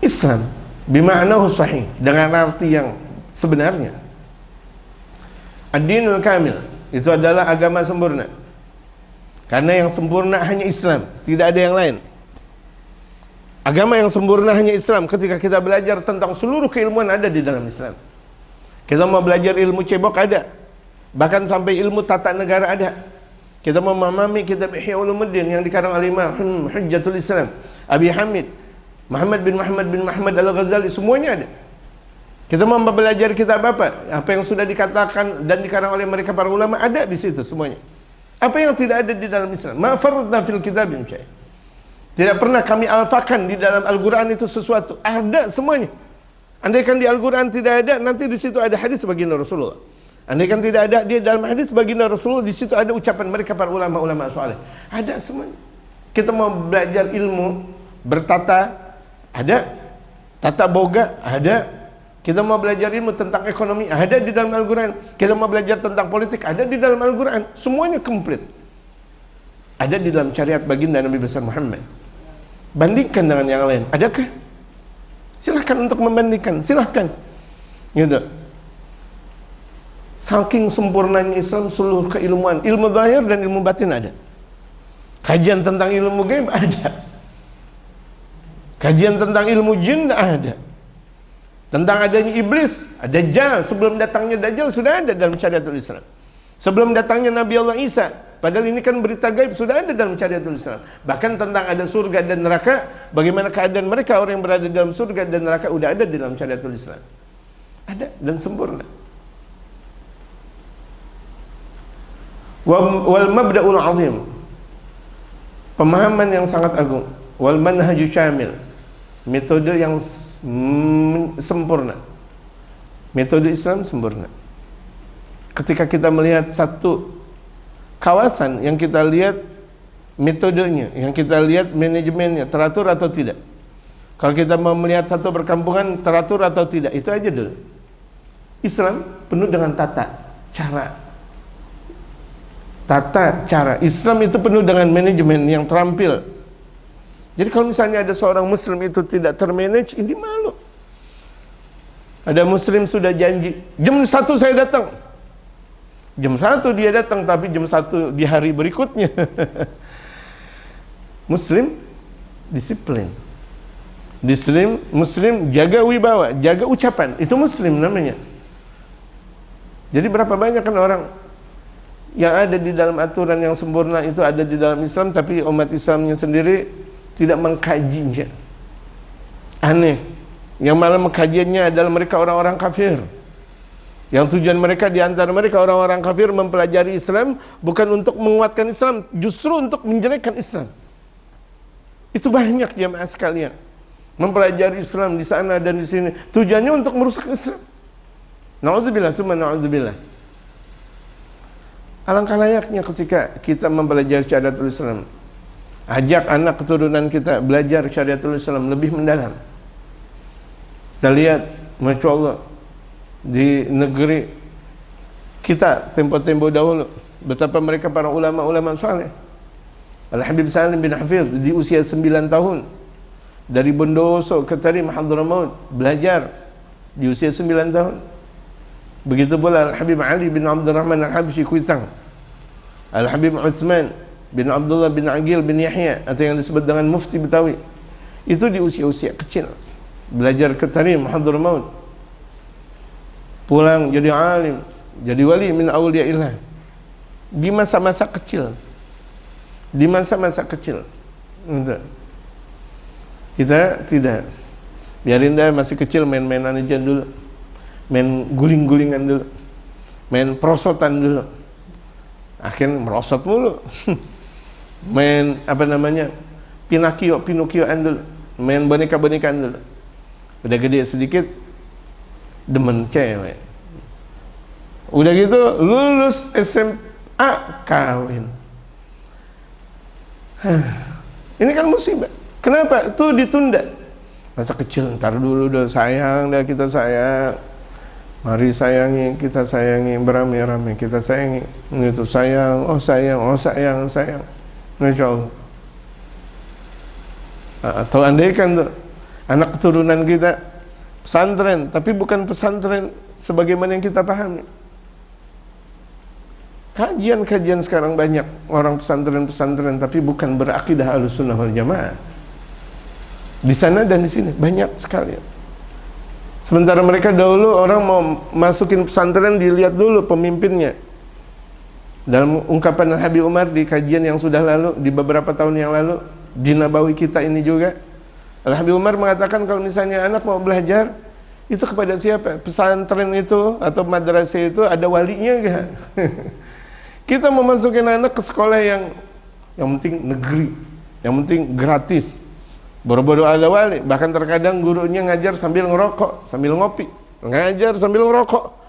A: Islam bima'nahu sahih, dengan arti yang sebenarnya. Ad-dinul kamil, itu adalah agama sempurna. Karena yang sempurna hanya Islam, tidak ada yang lain. Agama yang sempurna hanya Islam. Ketika kita belajar tentang seluruh keilmuan ada di dalam Islam. Kita mau belajar ilmu cebok ada, bahkan sampai ilmu tata negara ada. Kita mau memahami kitab Ihya Ulumuddin yang dikarang oleh Imam Hujjatul Islam Abi Hamid Muhammad bin Muhammad Al-Ghazali, semuanya ada. Kita mau belajar kitab apa yang sudah dikatakan dan dikarang oleh mereka para ulama, ada di situ semuanya. Apa yang tidak ada di dalam Islam? Ma farratna fil kitab min syai'. Tidak pernah kami alfakan di dalam Al-Quran itu sesuatu. Ada semuanya. Andaikan di Al-Quran tidak ada, nanti di situ ada hadis baginda Rasulullah. Andaikan tidak ada, dia dalam hadis baginda Rasulullah, di situ ada ucapan mereka para ulama-ulama saleh. Ada semuanya. Kita mau belajar ilmu bertata, ada. Tata boga, ada. Kita mau belajar ilmu tentang ekonomi, ada di dalam Al-Quran. Kita mau belajar tentang politik, ada di dalam Al-Quran. Semuanya komplit. Ada di dalam syariat baginda Nabi besar Muhammad. Bandingkan dengan yang lain, adakah? Silahkan untuk membandingkan, silahkan. Gitu. Saking sempurnanya Islam, seluruh keilmuan, ilmu zahir dan ilmu batin ada. Kajian tentang ilmu gaib ada. Kajian tentang ilmu jin ada. Tentang adanya iblis, Dajjal, sebelum datangnya Dajjal sudah ada dalam syariatul Islam. Sebelum datangnya Nabi Allah Isa, padahal ini kan berita gaib, sudah ada dalam syariatul Islam. Bahkan tentang ada surga dan neraka, bagaimana keadaan mereka orang yang berada dalam surga dan neraka, sudah ada di dalam syariatul Islam. Ada dan sempurna. Wal mabda'ul azim, pemahaman yang sangat agung. Wal manhaju syamil, metode yang sempurna. Metode Islam sempurna. Ketika kita melihat satu kawasan, yang kita lihat metodenya, yang kita lihat manajemennya, teratur atau tidak. Kalau kita mau melihat satu perkampungan, teratur atau tidak, itu aja dulu. Islam penuh dengan tata cara. Tata cara. Islam itu penuh dengan manajemen yang terampil. Jadi kalau misalnya ada seorang muslim itu tidak termanage, ini malu. Ada muslim sudah janji, jam 1 saya datang. Jam 1 dia datang, tapi jam 1 di hari berikutnya. Muslim disiplin. Muslim jaga wibawa, jaga ucapan. Itu muslim namanya. Jadi berapa banyak kan orang yang ada di dalam aturan yang sempurna itu ada di dalam Islam, tapi umat Islamnya sendiri tidak mengkajinya. Aneh. Yang malah mengkajiannya adalah mereka orang-orang kafir. Yang tujuan mereka, di antara mereka orang-orang kafir, mempelajari Islam bukan untuk menguatkan Islam, justru untuk menjelekkan Islam. Itu banyak jamaah sekalian. mempelajari Islam di sana dan di sini, tujuannya untuk merusak Islam. Na'udzubillah, tsumma na'udzubillah. Alangkah layaknya ketika kita mempelajari syariatul Islam, ajak anak keturunan kita belajar syariatul Islam lebih mendalam. Kita lihat, Masya Allah, di negeri kita tempo-tempo dahulu, betapa mereka para ulama-ulama saleh. Al-Habib Salim bin Hafidh di usia 9 tahun dari Bondowoso ke Tarim Hadramaut belajar di usia 9 tahun. Begitu pula Al-Habib Ali bin Abdurrahman Al-Habsyi Kuitang, Al-Habib Utsman bin Abdullah bin Aqil bin Yahya atau yang disebut dengan Mufti Betawi, itu di usia-usia kecil belajar ke Tarim Hadramaut, pulang jadi alim, jadi wali min auliyaillah di masa-masa kecil. Di masa-masa kecil. Kita tidak, biarin dah masih kecil, main-mainan aja dulu, main guling-gulingan dulu, main prosotan dulu, akhirnya merosot mulu. Main apa namanya, Pinokioan dulu, main boneka-bonekaan dulu. Udah gede sedikit demen cewek, udah gitu lulus SMA kawin. Ini kan musibah. Kenapa? Itu ditunda. Masa kecil, ntar dulu dah, sayang dah, kita sayang. Mari sayangi, kita sayangi, beramai-ramai kita sayangi. Itu sayang, oh sayang, oh sayang, sayang. Masya Allah. Atau andaikan tuh anak keturunan kita pesantren, tapi bukan pesantren sebagaimana yang kita pahami. Kajian-kajian sekarang banyak orang pesantren-pesantren tapi bukan berakidah Ahlussunnah wal Jamaah. Di sana dan di sini banyak sekali. Sementara mereka dahulu orang mau masukin pesantren dilihat dulu pemimpinnya. Dalam ungkapan Al-Habib Umar di kajian yang sudah lalu, di beberapa tahun yang lalu, di Nabawi kita ini juga, Al-Habib Umar mengatakan kalau misalnya anak mau belajar, itu kepada siapa? Pesantren itu atau madrasah itu ada walinya enggak? Kita mau masukin anak ke sekolah yang penting negeri, yang penting gratis, boro-boro ada wali. Bahkan terkadang gurunya ngajar sambil ngerokok, sambil ngopi, ngajar sambil ngerokok.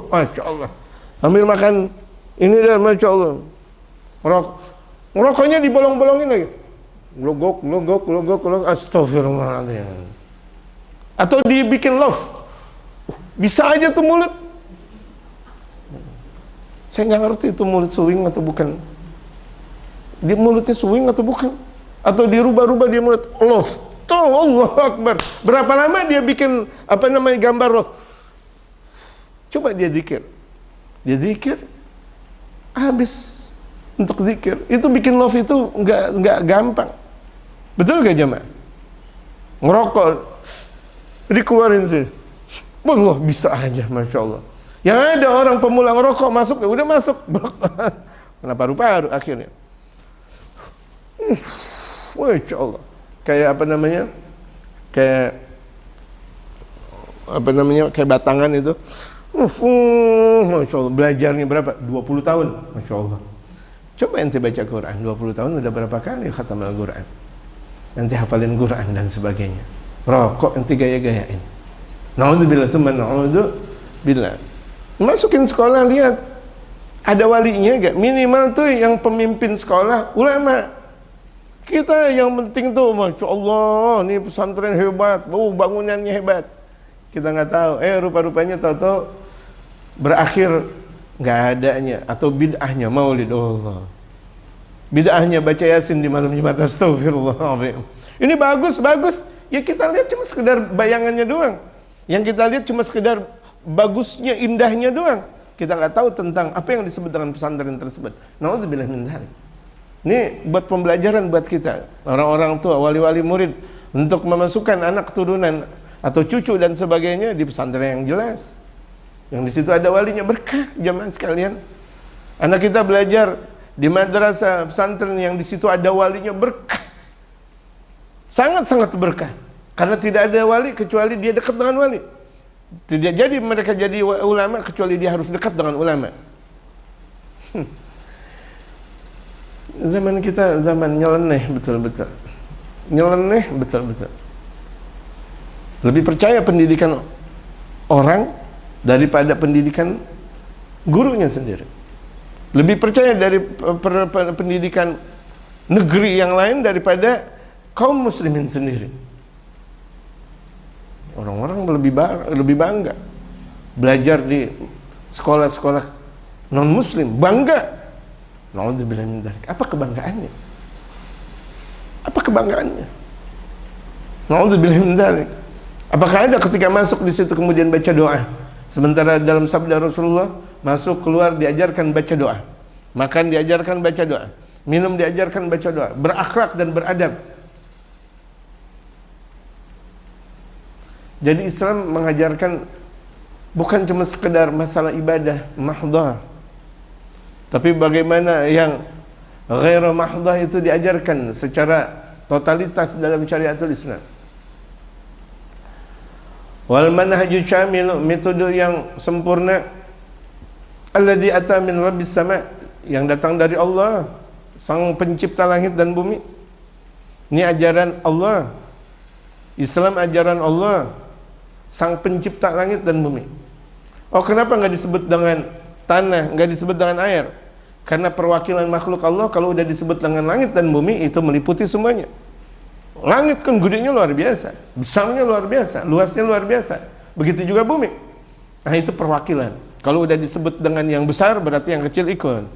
A: Masya Allah, sambil makan ini dah, Masya Allah, ngerokoknya dibolong-bolongin lagi, glogok, astagfirullahaladzim. Atau dibikin love. Bisa aja tuh mulut. Saya nggak ngerti itu mulut swing atau bukan. Dia mulutnya swing atau bukan. Atau dirubah-rubah dia mulut. Allah. Tuh, Allah Akbar. Berapa lama dia bikin apa namanya gambar roh? Coba dia zikir. Dia zikir. Habis untuk zikir. Itu bikin love itu nggak gampang. Betul gak jemaah? Ngerokok dikeluarin sih. Allah, bisa aja, Masya Allah. Yang ada orang pemula ngerokok masuk, ya udah masuk, kena paru-paru akhirnya. Masya Allah. Kayak apa namanya? Kayak batangan itu. Masya Allah. Belajarnya berapa? 20 tahun. Masya Allah. Coba ente baca Quran, 20 tahun udah berapa kali khatam Al-Quran? Nanti hafalin Quran dan sebagainya. Rokok ente gaya-gayain. Na'udzubillah, teman, na'udzubillah. Masukin sekolah, lihat ada walinya gak? Minimal tuh yang pemimpin sekolah ulama. Kita yang penting tuh, Masya Allah, ini pesantren hebat, bangunannya hebat. Kita nggak tahu, rupa-rupanya tahu-tahu berakhir nggak adanya atau bid'ahnya maulid Allah. Bid'ahnya baca Yasin di malam Jumat, astagfirullahaladzim. Ini bagus, ya kita lihat cuma sekedar bayangannya doang. Yang kita lihat cuma sekedar bagusnya, indahnya doang. Kita nggak tahu tentang apa yang disebut dengan pesantren tersebut. Na'udzubillah min dzalik. Ini buat pembelajaran buat kita, orang-orang tua, wali-wali murid, untuk memasukkan anak keturunan atau cucu dan sebagainya di pesantren yang jelas. Yang di situ ada walinya, berkah jamaah sekalian. Anak kita belajar di madrasah pesantren yang di situ ada walinya, berkah. Sangat-sangat berkah. Karena tidak ada wali kecuali dia dekat dengan wali. Tidak jadi mereka jadi ulama kecuali dia harus dekat dengan ulama. Zaman kita zaman nyeleneh betul-betul. Nyeleneh betul-betul. Lebih percaya pendidikan orang daripada pendidikan gurunya sendiri. Lebih percaya dari pendidikan negeri yang lain daripada kaum muslimin sendiri. Orang-orang lebih bangga belajar di sekolah-sekolah non muslim, bangga. Nauzubillah min dzalik. Apa kebanggaannya? Apa kebanggaannya? Nauzubillah min dzalik. Apakah ada ketika masuk di situ kemudian baca doa? Sementara dalam sabda Rasulullah, masuk keluar diajarkan baca doa, makan diajarkan baca doa, minum diajarkan baca doa, berakhlak dan beradab. Jadi Islam mengajarkan bukan cuma sekedar masalah ibadah mahdhah, tapi bagaimana yang ghairu mahdhah itu diajarkan secara totalitas dalam syariatul Islam. Wal manhajus syamil, metode yang sempurna, alladzi ata min rabbis sama, yang datang dari Allah, sang pencipta langit dan bumi. Ini ajaran Allah. Islam ajaran Allah, sang pencipta langit dan bumi. Oh, kenapa nggak disebut dengan tanah, nggak disebut dengan air? Karena perwakilan makhluk Allah kalau udah disebut dengan langit dan bumi itu meliputi semuanya. Langit kan gedenya luar biasa, besarnya luar biasa, luasnya luar biasa. Begitu juga bumi. Nah, itu perwakilan. Kalau udah disebut dengan yang besar berarti yang kecil ikut.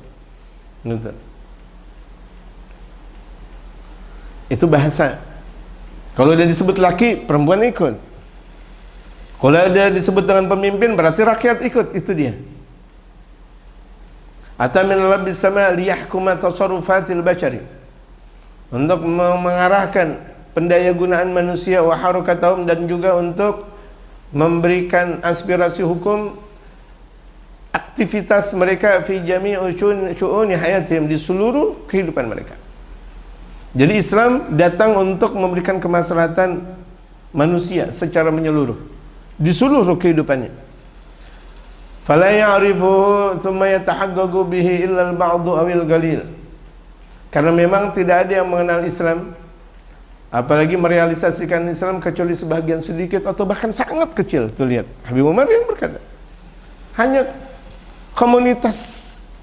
A: Gitu. Itu bahasa. Kalau udah disebut laki, perempuan ikut. Kalau ada disebut dengan pemimpin berarti rakyat ikut. Itu dia. Ata min rabbis sama liyahkuma tasarrufatil bashari, untuk mengarahkan pendayagunaan manusia wa harakatahum, dan juga untuk memberikan aspirasi hukum aktivitas mereka fi jami'i syu'uni hayatihim, di seluruh kehidupan mereka. Jadi Islam datang untuk memberikan kemaslahatan manusia secara menyeluruh di seluruh kehidupannya. Fala ya'rifuhu thumma yatahaqqaqu bihi illa al-ba'du awil qalil. Karena memang tidak ada yang mengenal Islam, apalagi merealisasikan Islam, kecuali sebagian sedikit atau bahkan sangat kecil. Tuh lihat Habib Umar yang berkata, hanya komunitas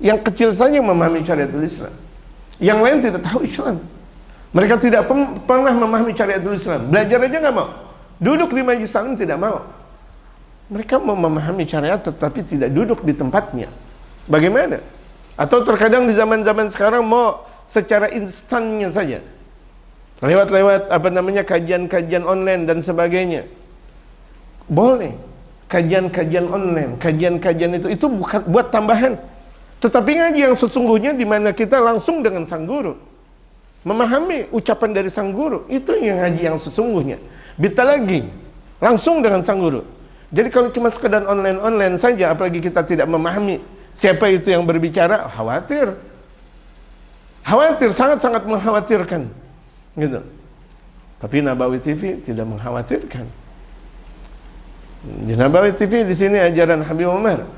A: yang kecil saja yang memahami syariatul Islam, yang lain tidak tahu Islam. Mereka tidak pernah memahami syariatul Islam, belajar aja nggak mau, duduk di majelis salim tidak mau. Mereka mau memahami syariat tetapi tidak duduk di tempatnya. Bagaimana? Atau terkadang di zaman-zaman sekarang mau secara instannya saja, lewat kajian-kajian online dan sebagainya. Boleh kajian-kajian online, kajian-kajian itu bukan buat tambahan, tetapi ngaji yang sesungguhnya di mana kita langsung dengan sang guru, memahami ucapan dari sang guru, itu yang ngaji yang sesungguhnya. Bita lagi langsung dengan sang guru. Jadi kalau cuma sekedar online saja, apalagi kita tidak memahami siapa itu yang berbicara, khawatir, sangat-sangat mengkhawatirkan, gitu. Tapi Nabawi TV tidak mengkhawatirkan. Di Nabawi TV di sini ajaran Habib Umar,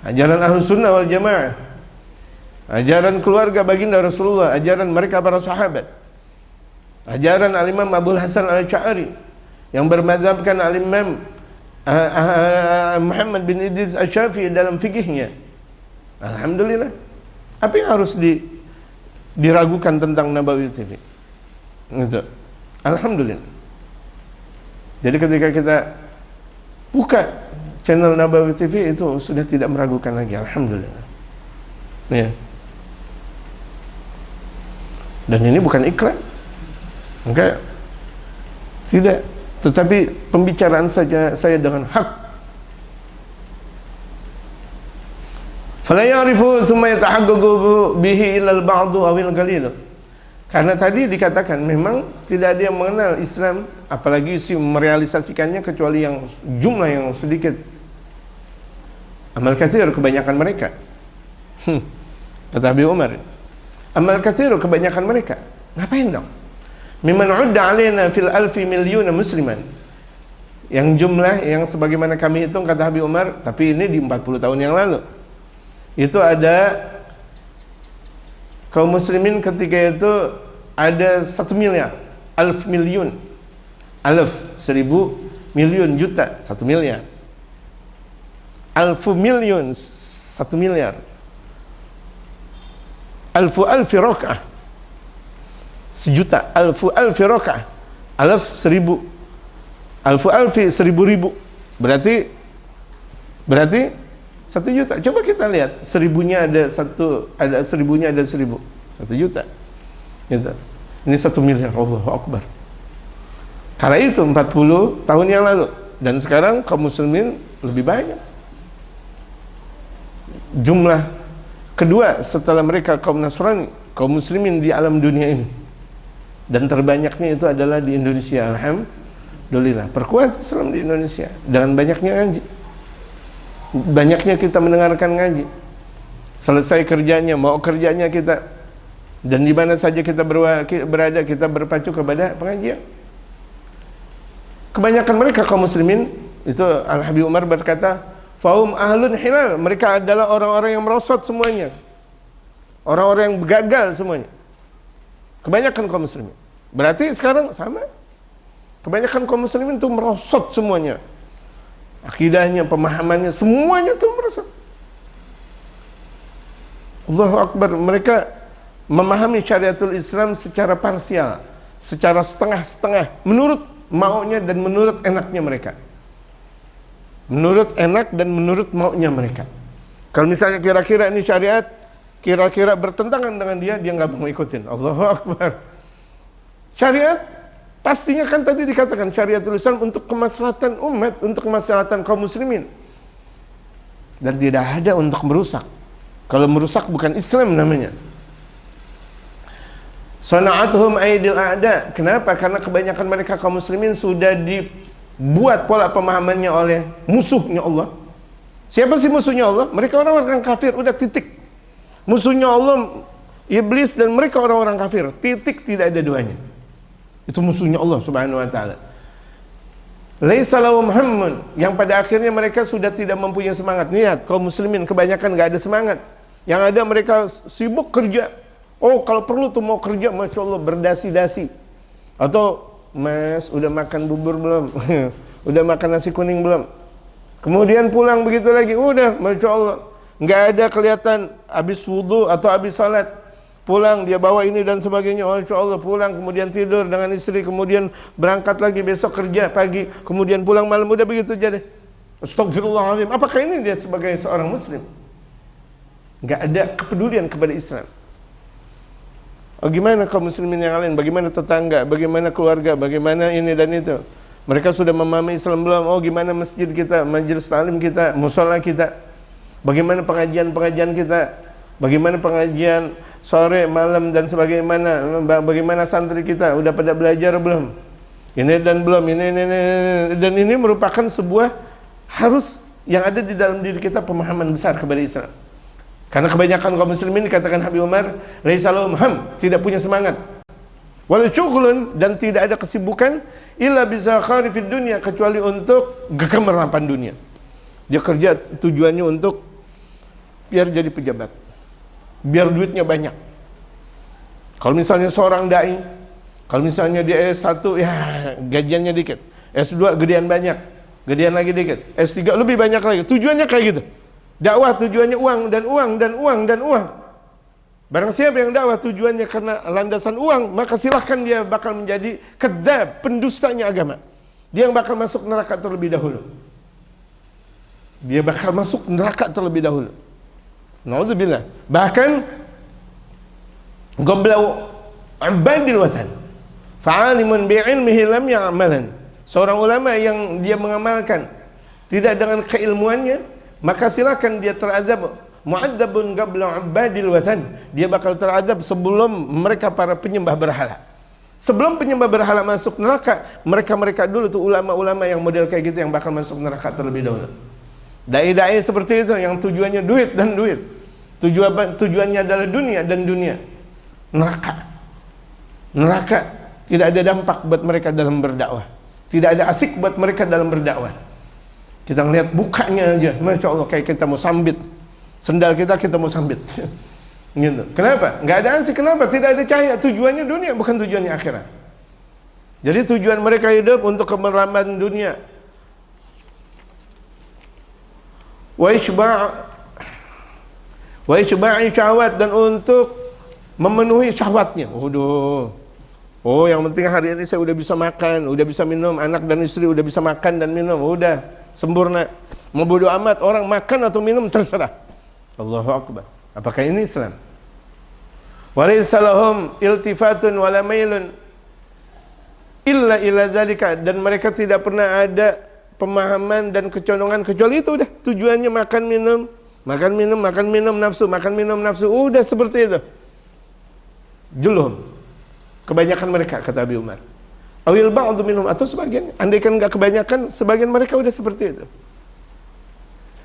A: ajaran Ahlus Sunnah wal Jamaah, ajaran keluarga baginda Rasulullah, ajaran mereka para sahabat, ajaran Al-Imam Abdul Hasan Al-Asy'ari yang bermadzhabkan Al-Imam Muhammad bin Idris Asy-Syafi'i dalam fikihnya. Alhamdulillah. Apa yang harus diragukan tentang Nabawi TV? Gitu. Alhamdulillah. Jadi ketika kita buka channel Nabawi TV itu sudah tidak meragukan lagi. Alhamdulillah. Ya. Dan ini bukan iklan. Enggak. Tidak. Tetapi pembicaraan saja saya dengan hak. Fala ya'rifu thumma yatahaqqaqu bihi illa al-ba'du awil qalil. Karena tadi dikatakan memang tidak ada yang mengenal Islam, apalagi merealisasikannya kecuali yang jumlah yang sedikit. Amal katsir kebanyakan mereka. Kata Habib Umar, amal katsir kebanyakan mereka. Ngapain dong? Mimman udda alaina fil alfi milyuna musliman, yang jumlah yang sebagaimana kami hitung, kata Habib Umar, tapi ini di 40 tahun yang lalu, itu ada Kaum muslimin ketika itu ada 1 miliar, alf milyun, alf 1000, milyun juta, 1 miliar, alfu milyun 1 miliar, alfu alfi roka'ah 1 juta, alfu alfi roka'ah, alf 1000, alfu alfi 1000 ribu, berarti 1 juta. Coba kita lihat, 1000-nya ada 1000-nya ada 1000, 1 juta gitu. Ini 1 miliar, Allahu Akbar. Kala itu 40 tahun yang lalu, dan sekarang kaum muslimin lebih banyak. Jumlah kedua setelah mereka kaum Nasrani, kaum muslimin di alam dunia ini, dan terbanyaknya itu adalah di Indonesia. Alhamdulillah, perkuat Islam di Indonesia dengan banyaknya ngaji, banyaknya kita mendengarkan ngaji. Selesai kerjanya, mau kerjanya kita, dan di mana saja kita berada, kita berpacu kepada pengajian. Kebanyakan mereka kaum muslimin itu, Al-Habib Umar berkata, faum ahlun hilal, mereka adalah orang-orang yang merosot semuanya, orang-orang yang gagal semuanya. Kebanyakan kaum muslimin. Berarti sekarang sama, kebanyakan kaum muslimin itu merosot semuanya, akidahnya, pemahamannya, semuanya itu merosot. Allahu Akbar. Mereka memahami syariatul Islam secara parsial, secara setengah-setengah, menurut maunya dan menurut enaknya mereka, menurut enak dan menurut maunya mereka. Kalau misalnya kira-kira ini syariat, kira-kira bertentangan dengan dia nggak mau ikutin. Allahu Akbar. Syariat pastinya kan tadi dikatakan syariatul Islam untuk kemaslahatan umat, untuk kemaslahatan kaum muslimin, dan tidak ada untuk merusak. Kalau merusak bukan Islam namanya. Sana'atuhum aidil a'da. Kenapa? Karena kebanyakan mereka kaum muslimin sudah dibuat pola pemahamannya oleh musuhnya Allah. Siapa sih musuhnya Allah? Mereka orang-orang kafir, udah titik. Musuhnya Allah iblis, dan mereka orang-orang kafir, titik, tidak ada duanya. Itu musuhnya Allah Subhanahu wa taala. Laisa lahum hammun, yang pada akhirnya mereka sudah tidak mempunyai semangat. Lihat, kaum muslimin kebanyakan enggak ada semangat. Yang ada mereka sibuk kerja. Oh, kalau perlu tuh mau kerja, Masya Allah, berdasi-dasi. Atau, Mas, udah makan bubur belum? Udah makan nasi kuning belum? Kemudian pulang begitu lagi, udah, Masya Allah, nggak ada kelihatan habis wudhu atau habis salat. Pulang, dia bawa ini dan sebagainya, Masya Allah, pulang, kemudian tidur dengan istri, kemudian berangkat lagi besok kerja pagi, kemudian pulang malam, udah begitu jadi. Astagfirullahaladzim. Apakah ini dia sebagai seorang muslim? Nggak ada kepedulian kepada Islam. Oh, gimana kaum muslimin yang lain? Bagaimana tetangga? Bagaimana keluarga? Bagaimana ini dan itu? Mereka sudah memahami Islam belum? Oh, gimana masjid kita, majelis taklim kita, musola kita? Bagaimana pengajian-pengajian kita? Bagaimana pengajian sore, malam dan sebagaimana? Bagaimana santri kita? Udah pada belajar belum? Ini dan belum, ini. Dan ini merupakan sebuah harus yang ada di dalam diri kita, pemahaman besar kepada Islam. Karena kebanyakan kaum muslimin, dikatakan Habib Umar, laisa lahum ham, tidak punya semangat. Wal syughlun, dan tidak ada kesibukan illa bizakhari fid dunya, kecuali untuk kegemaran dunia. Dia kerja tujuannya untuk biar jadi pejabat, biar duitnya banyak. Kalau misalnya seorang dai, kalau misalnya dia S1, ya gajiannya dikit. S2 gedean banyak, gedean lagi dikit. S3 lebih banyak lagi. Tujuannya kayak gitu. Dakwah tujuannya uang dan uang dan uang dan uang. Barang siapa yang dakwah tujuannya karena landasan uang, maka silahkan dia bakal menjadi kedzab, pendustanya agama. Dia yang bakal masuk neraka terlebih dahulu. Dia bakal masuk neraka terlebih dahulu. Naudzubillah. Bahkan qabla ibadil watan, fa'alimun bi'ilmihi lam ya'malan. Seorang ulama yang dia mengamalkan tidak dengan keilmuannya, maka silakan dia terazab. Mu'adzabun qabla ibadil watan, dia bakal terazab sebelum mereka para penyembah berhala. Sebelum penyembah berhala masuk neraka, mereka dulu tuh ulama-ulama yang model kayak gitu yang bakal masuk neraka terlebih dahulu. Dai-dai seperti itu yang tujuannya duit dan duit. Tujuannya adalah dunia dan dunia. Neraka tidak ada dampak buat mereka dalam berdakwah. Tidak ada asik buat mereka dalam berdakwah. Kita ngeliat bukanya aja, Masya Allah, kayak kita mau sambit. Sendal kita mau sambit. Gitu. Kenapa? Nggak ada ansih. Kenapa? Tidak ada cahaya. Tujuannya dunia, bukan tujuannya akhirat. Jadi tujuan mereka hidup untuk kemerlaman dunia. Wa ishba'i syahwat, dan untuk memenuhi syahwatnya. Oh, yang penting hari ini saya udah bisa makan, udah bisa minum, anak dan istri udah bisa makan dan minum, udah sempurna. Mau bodo amat orang makan atau minum, terserah. Allahu Akbar. Apakah ini Islam? Walaysa lahum iltifatun wala mailun illa ila dzalika, dan mereka tidak pernah ada pemahaman dan kecondongan kecuali itu. Udah tujuannya makan minum, nafsu, udah seperti itu. Julhum, kebanyakan mereka, kata Abi Umar. Awil ba'du minhum, atau sebagian. Andaikan enggak kebanyakan, sebagian mereka udah seperti itu.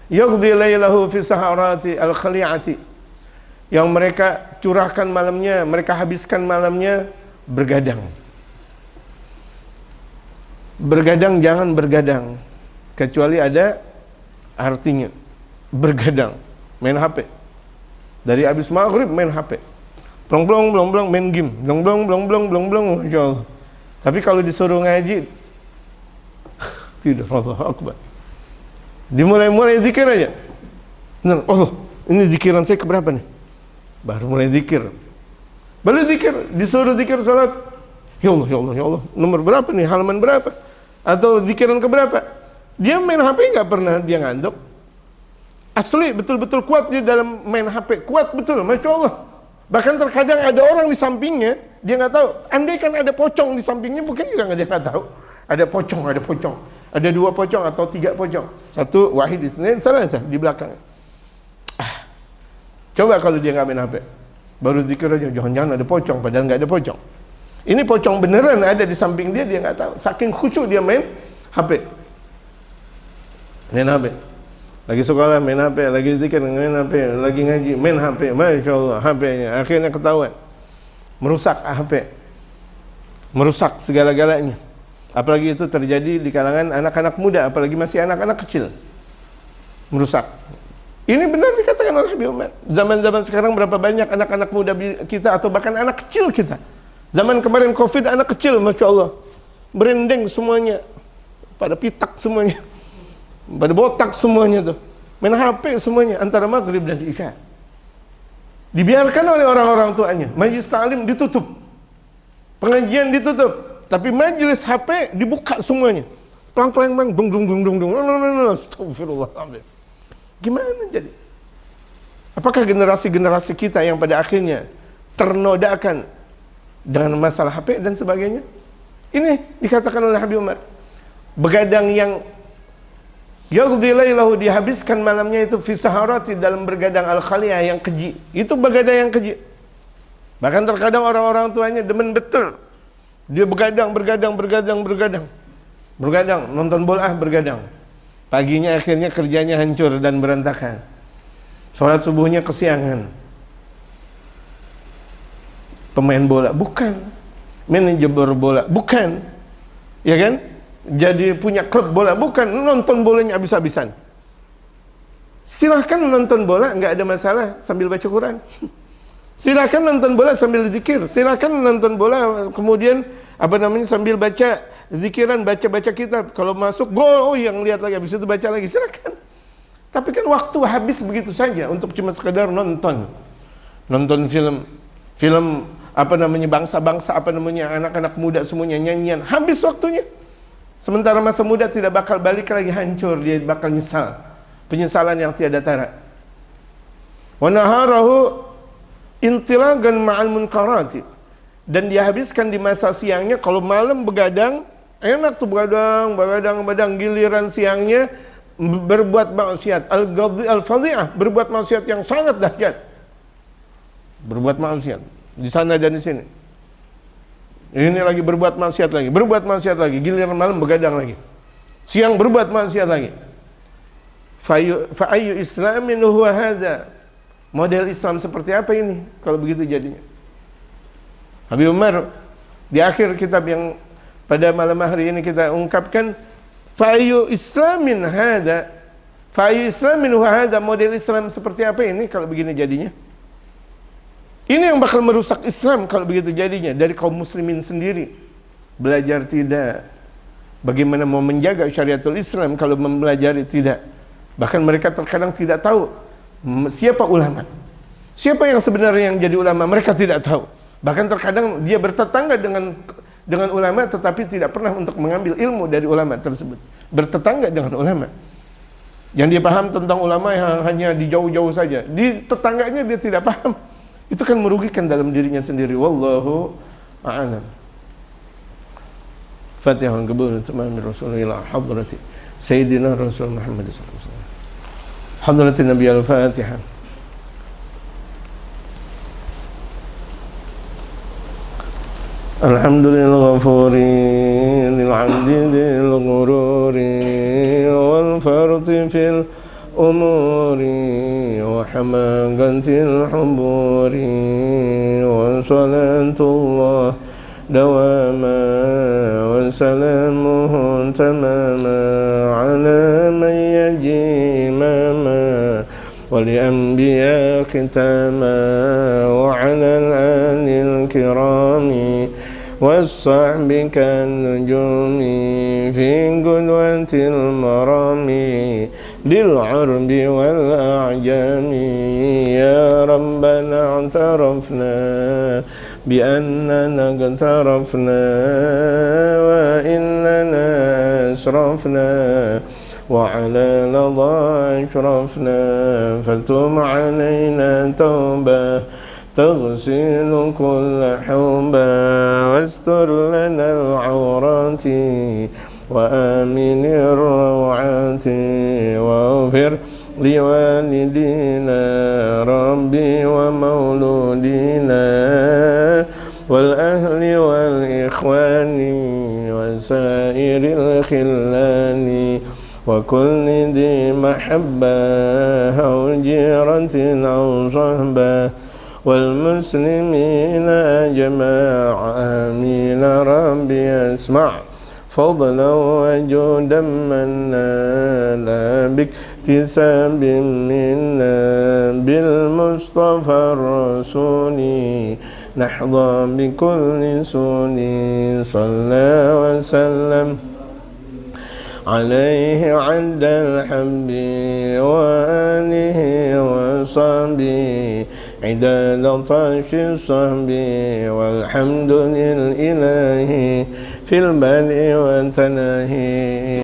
A: Yaqdi lailahu fi saharati al-khali'ati, yang mereka curahkan malamnya, mereka habiskan malamnya bergadang. Bergadang, jangan bergadang kecuali ada artinya. Bergadang, main HP. Dari habis maghrib main HP. Blong main game. Blong, insyaallah. Tapi kalau disuruh ngaji tidak, Allahu Akbar. Dimulai zikir aja. Nah, Allah, ini zikiran saya keberapa nih? Baru mulai zikir. Baru zikir, disuruh zikir salat. Ya Allah, nomor berapa nih? Halaman berapa? Atau zikiran keberapa? Dia main HP nggak pernah dia ngantuk. Asli betul-betul kuat dia dalam main HP, kuat betul, masya Allah. Bahkan terkadang ada orang di sampingnya, dia nggak tahu. Andai kan ada pocong di sampingnya, mungkin juga dia nggak tahu. Ada pocong, ada 2 pocong atau 3 pocong. Satu wahid di sini, salah di belakang. Coba kalau dia nggak main HP, baru zikir aja, jangan-jangan ada pocong, padahal nggak ada pocong. Ini pocong beneran ada di samping dia nggak tahu. Saking khusyuk dia main HP. Lagi sekolah main HP, lagi zikir main HP, lagi ngaji main HP, masya Allah, HP-nya akhirnya ketahuan merusak HP, merusak segala-galanya. Apalagi itu terjadi di kalangan anak-anak muda, apalagi masih anak-anak kecil, merusak. Ini benar dikatakan oleh Habib Umar. Zaman-zaman sekarang berapa banyak anak-anak muda kita atau bahkan anak kecil kita. Zaman kemarin Covid, anak kecil, masya Allah, berendeng semuanya, pada pitak semuanya. Pada botak semuanya tuh, main HP semuanya antara maghrib dan isya. Dibiarkan oleh orang-orang tuanya. Majlis ta'lim ditutup, pengajian ditutup, tapi majlis HP dibuka semuanya. Pelang-pelang, dung. Astagfirullahaladzim. Gimana jadi? Apakah generasi-generasi kita yang pada akhirnya ternodakan dengan masalah HP dan sebagainya? Ini dikatakan oleh Habib Umar. Begadang yang yaqdi lailahu, dihabiskan malamnya itu fi saharati, dalam bergadang al-khaliyah yang keji. Itu begadang yang keji. Bahkan terkadang orang-orang tuanya demen betul. Dia begadang, nonton bola bergadang. Paginya akhirnya kerjanya hancur dan berantakan. Sholat subuhnya kesiangan. Pemain bola bukan, manajer bola bukan, ya kan? Jadi punya klub bola bukan, nonton bolanya habis-habisan. Silahkan nonton bola, nggak ada masalah sambil baca Quran. Silahkan nonton bola sambil zikir. Silahkan nonton bola kemudian sambil baca zikiran, baca kitab. Kalau masuk gol, yang lihat lagi, habis itu baca lagi. Silahkan. Tapi kan waktu habis begitu saja untuk cuma sekedar nonton film bangsa-bangsa, anak-anak muda semuanya nyanyian, habis waktunya. Sementara masa muda tidak bakal balik lagi, hancur, dia bakal nyesal, penyesalan yang tiada tara. Wa naharahu intilagan ma'al munkarati, dan dia habiskan di masa siangnya. Kalau malam begadang, enak tuh begadang, giliran siangnya berbuat maksiat, al-fadhi'ah, berbuat maksiat yang sangat dahsyat. Berbuat maksiat di sana dan di sini. Ini lagi berbuat maksiat lagi, giliran malam begadang lagi. Siang berbuat maksiat lagi. Fa ayyu islamin huwa hadza? Model Islam seperti apa ini kalau begitu jadinya? Habib Umar di akhir kitab yang pada malam hari ini kita ungkapkan, fa ayyu islamin hadza? Fa ayyu islamin huwa hadza? Model Islam seperti apa ini kalau begini jadinya? Ini yang bakal merusak Islam kalau begitu jadinya. Dari kaum muslimin sendiri belajar tidak, bagaimana mau menjaga syariatul Islam kalau mempelajari tidak. Bahkan mereka terkadang tidak tahu siapa ulama, siapa yang sebenarnya yang jadi ulama, mereka tidak tahu. Bahkan terkadang dia bertetangga dengan ulama tetapi tidak pernah untuk mengambil ilmu dari ulama tersebut. Bertetangga dengan ulama, yang dia paham tentang ulama yang hanya di jauh-jauh saja, di tetangganya dia tidak paham. Itu kan merugikan dalam dirinya sendiri. Wallahu a'lam. Fatihah qabul tamam Rasulullah hadrati Sayyidina Rasul Muhammad sallallahu alaihi wasallam. Hadratin Nabi al-Fatihah. Alhamdulillah ghafuri lil 'abdi lil ghururi wal farti fil umuri wa hamagatil huburi wa salatullah dawama wa salamuhu tamama ala man yaji imama wa li anbiya khitama wa ala al-alil kirami والصحب كالنجوم في قدوة المرام بالعرب والأعجام يا ربنا اعترفنا بأننا اقترفنا وإننا أسرفنا وعلى لظى أشرفنا فتب علينا توبة تغسل كل حوبا واستر لنا العورات وآمن الروعات واغفر لوالدينا ربي ومولودينا والأهل والإخوان وسائر الخلان وكل ذي محبة أو جيرة أو صحبة والمسلمين أجمع آمين ربي اسمع فضلا وجودا منا لا باكتساب منا بالمصطفى الرسول نحظى بكل سون صلى وسلم عليه عند الحب وآله وصحبه عداد طرش الصحب والحمد لله في البدء والتناهي.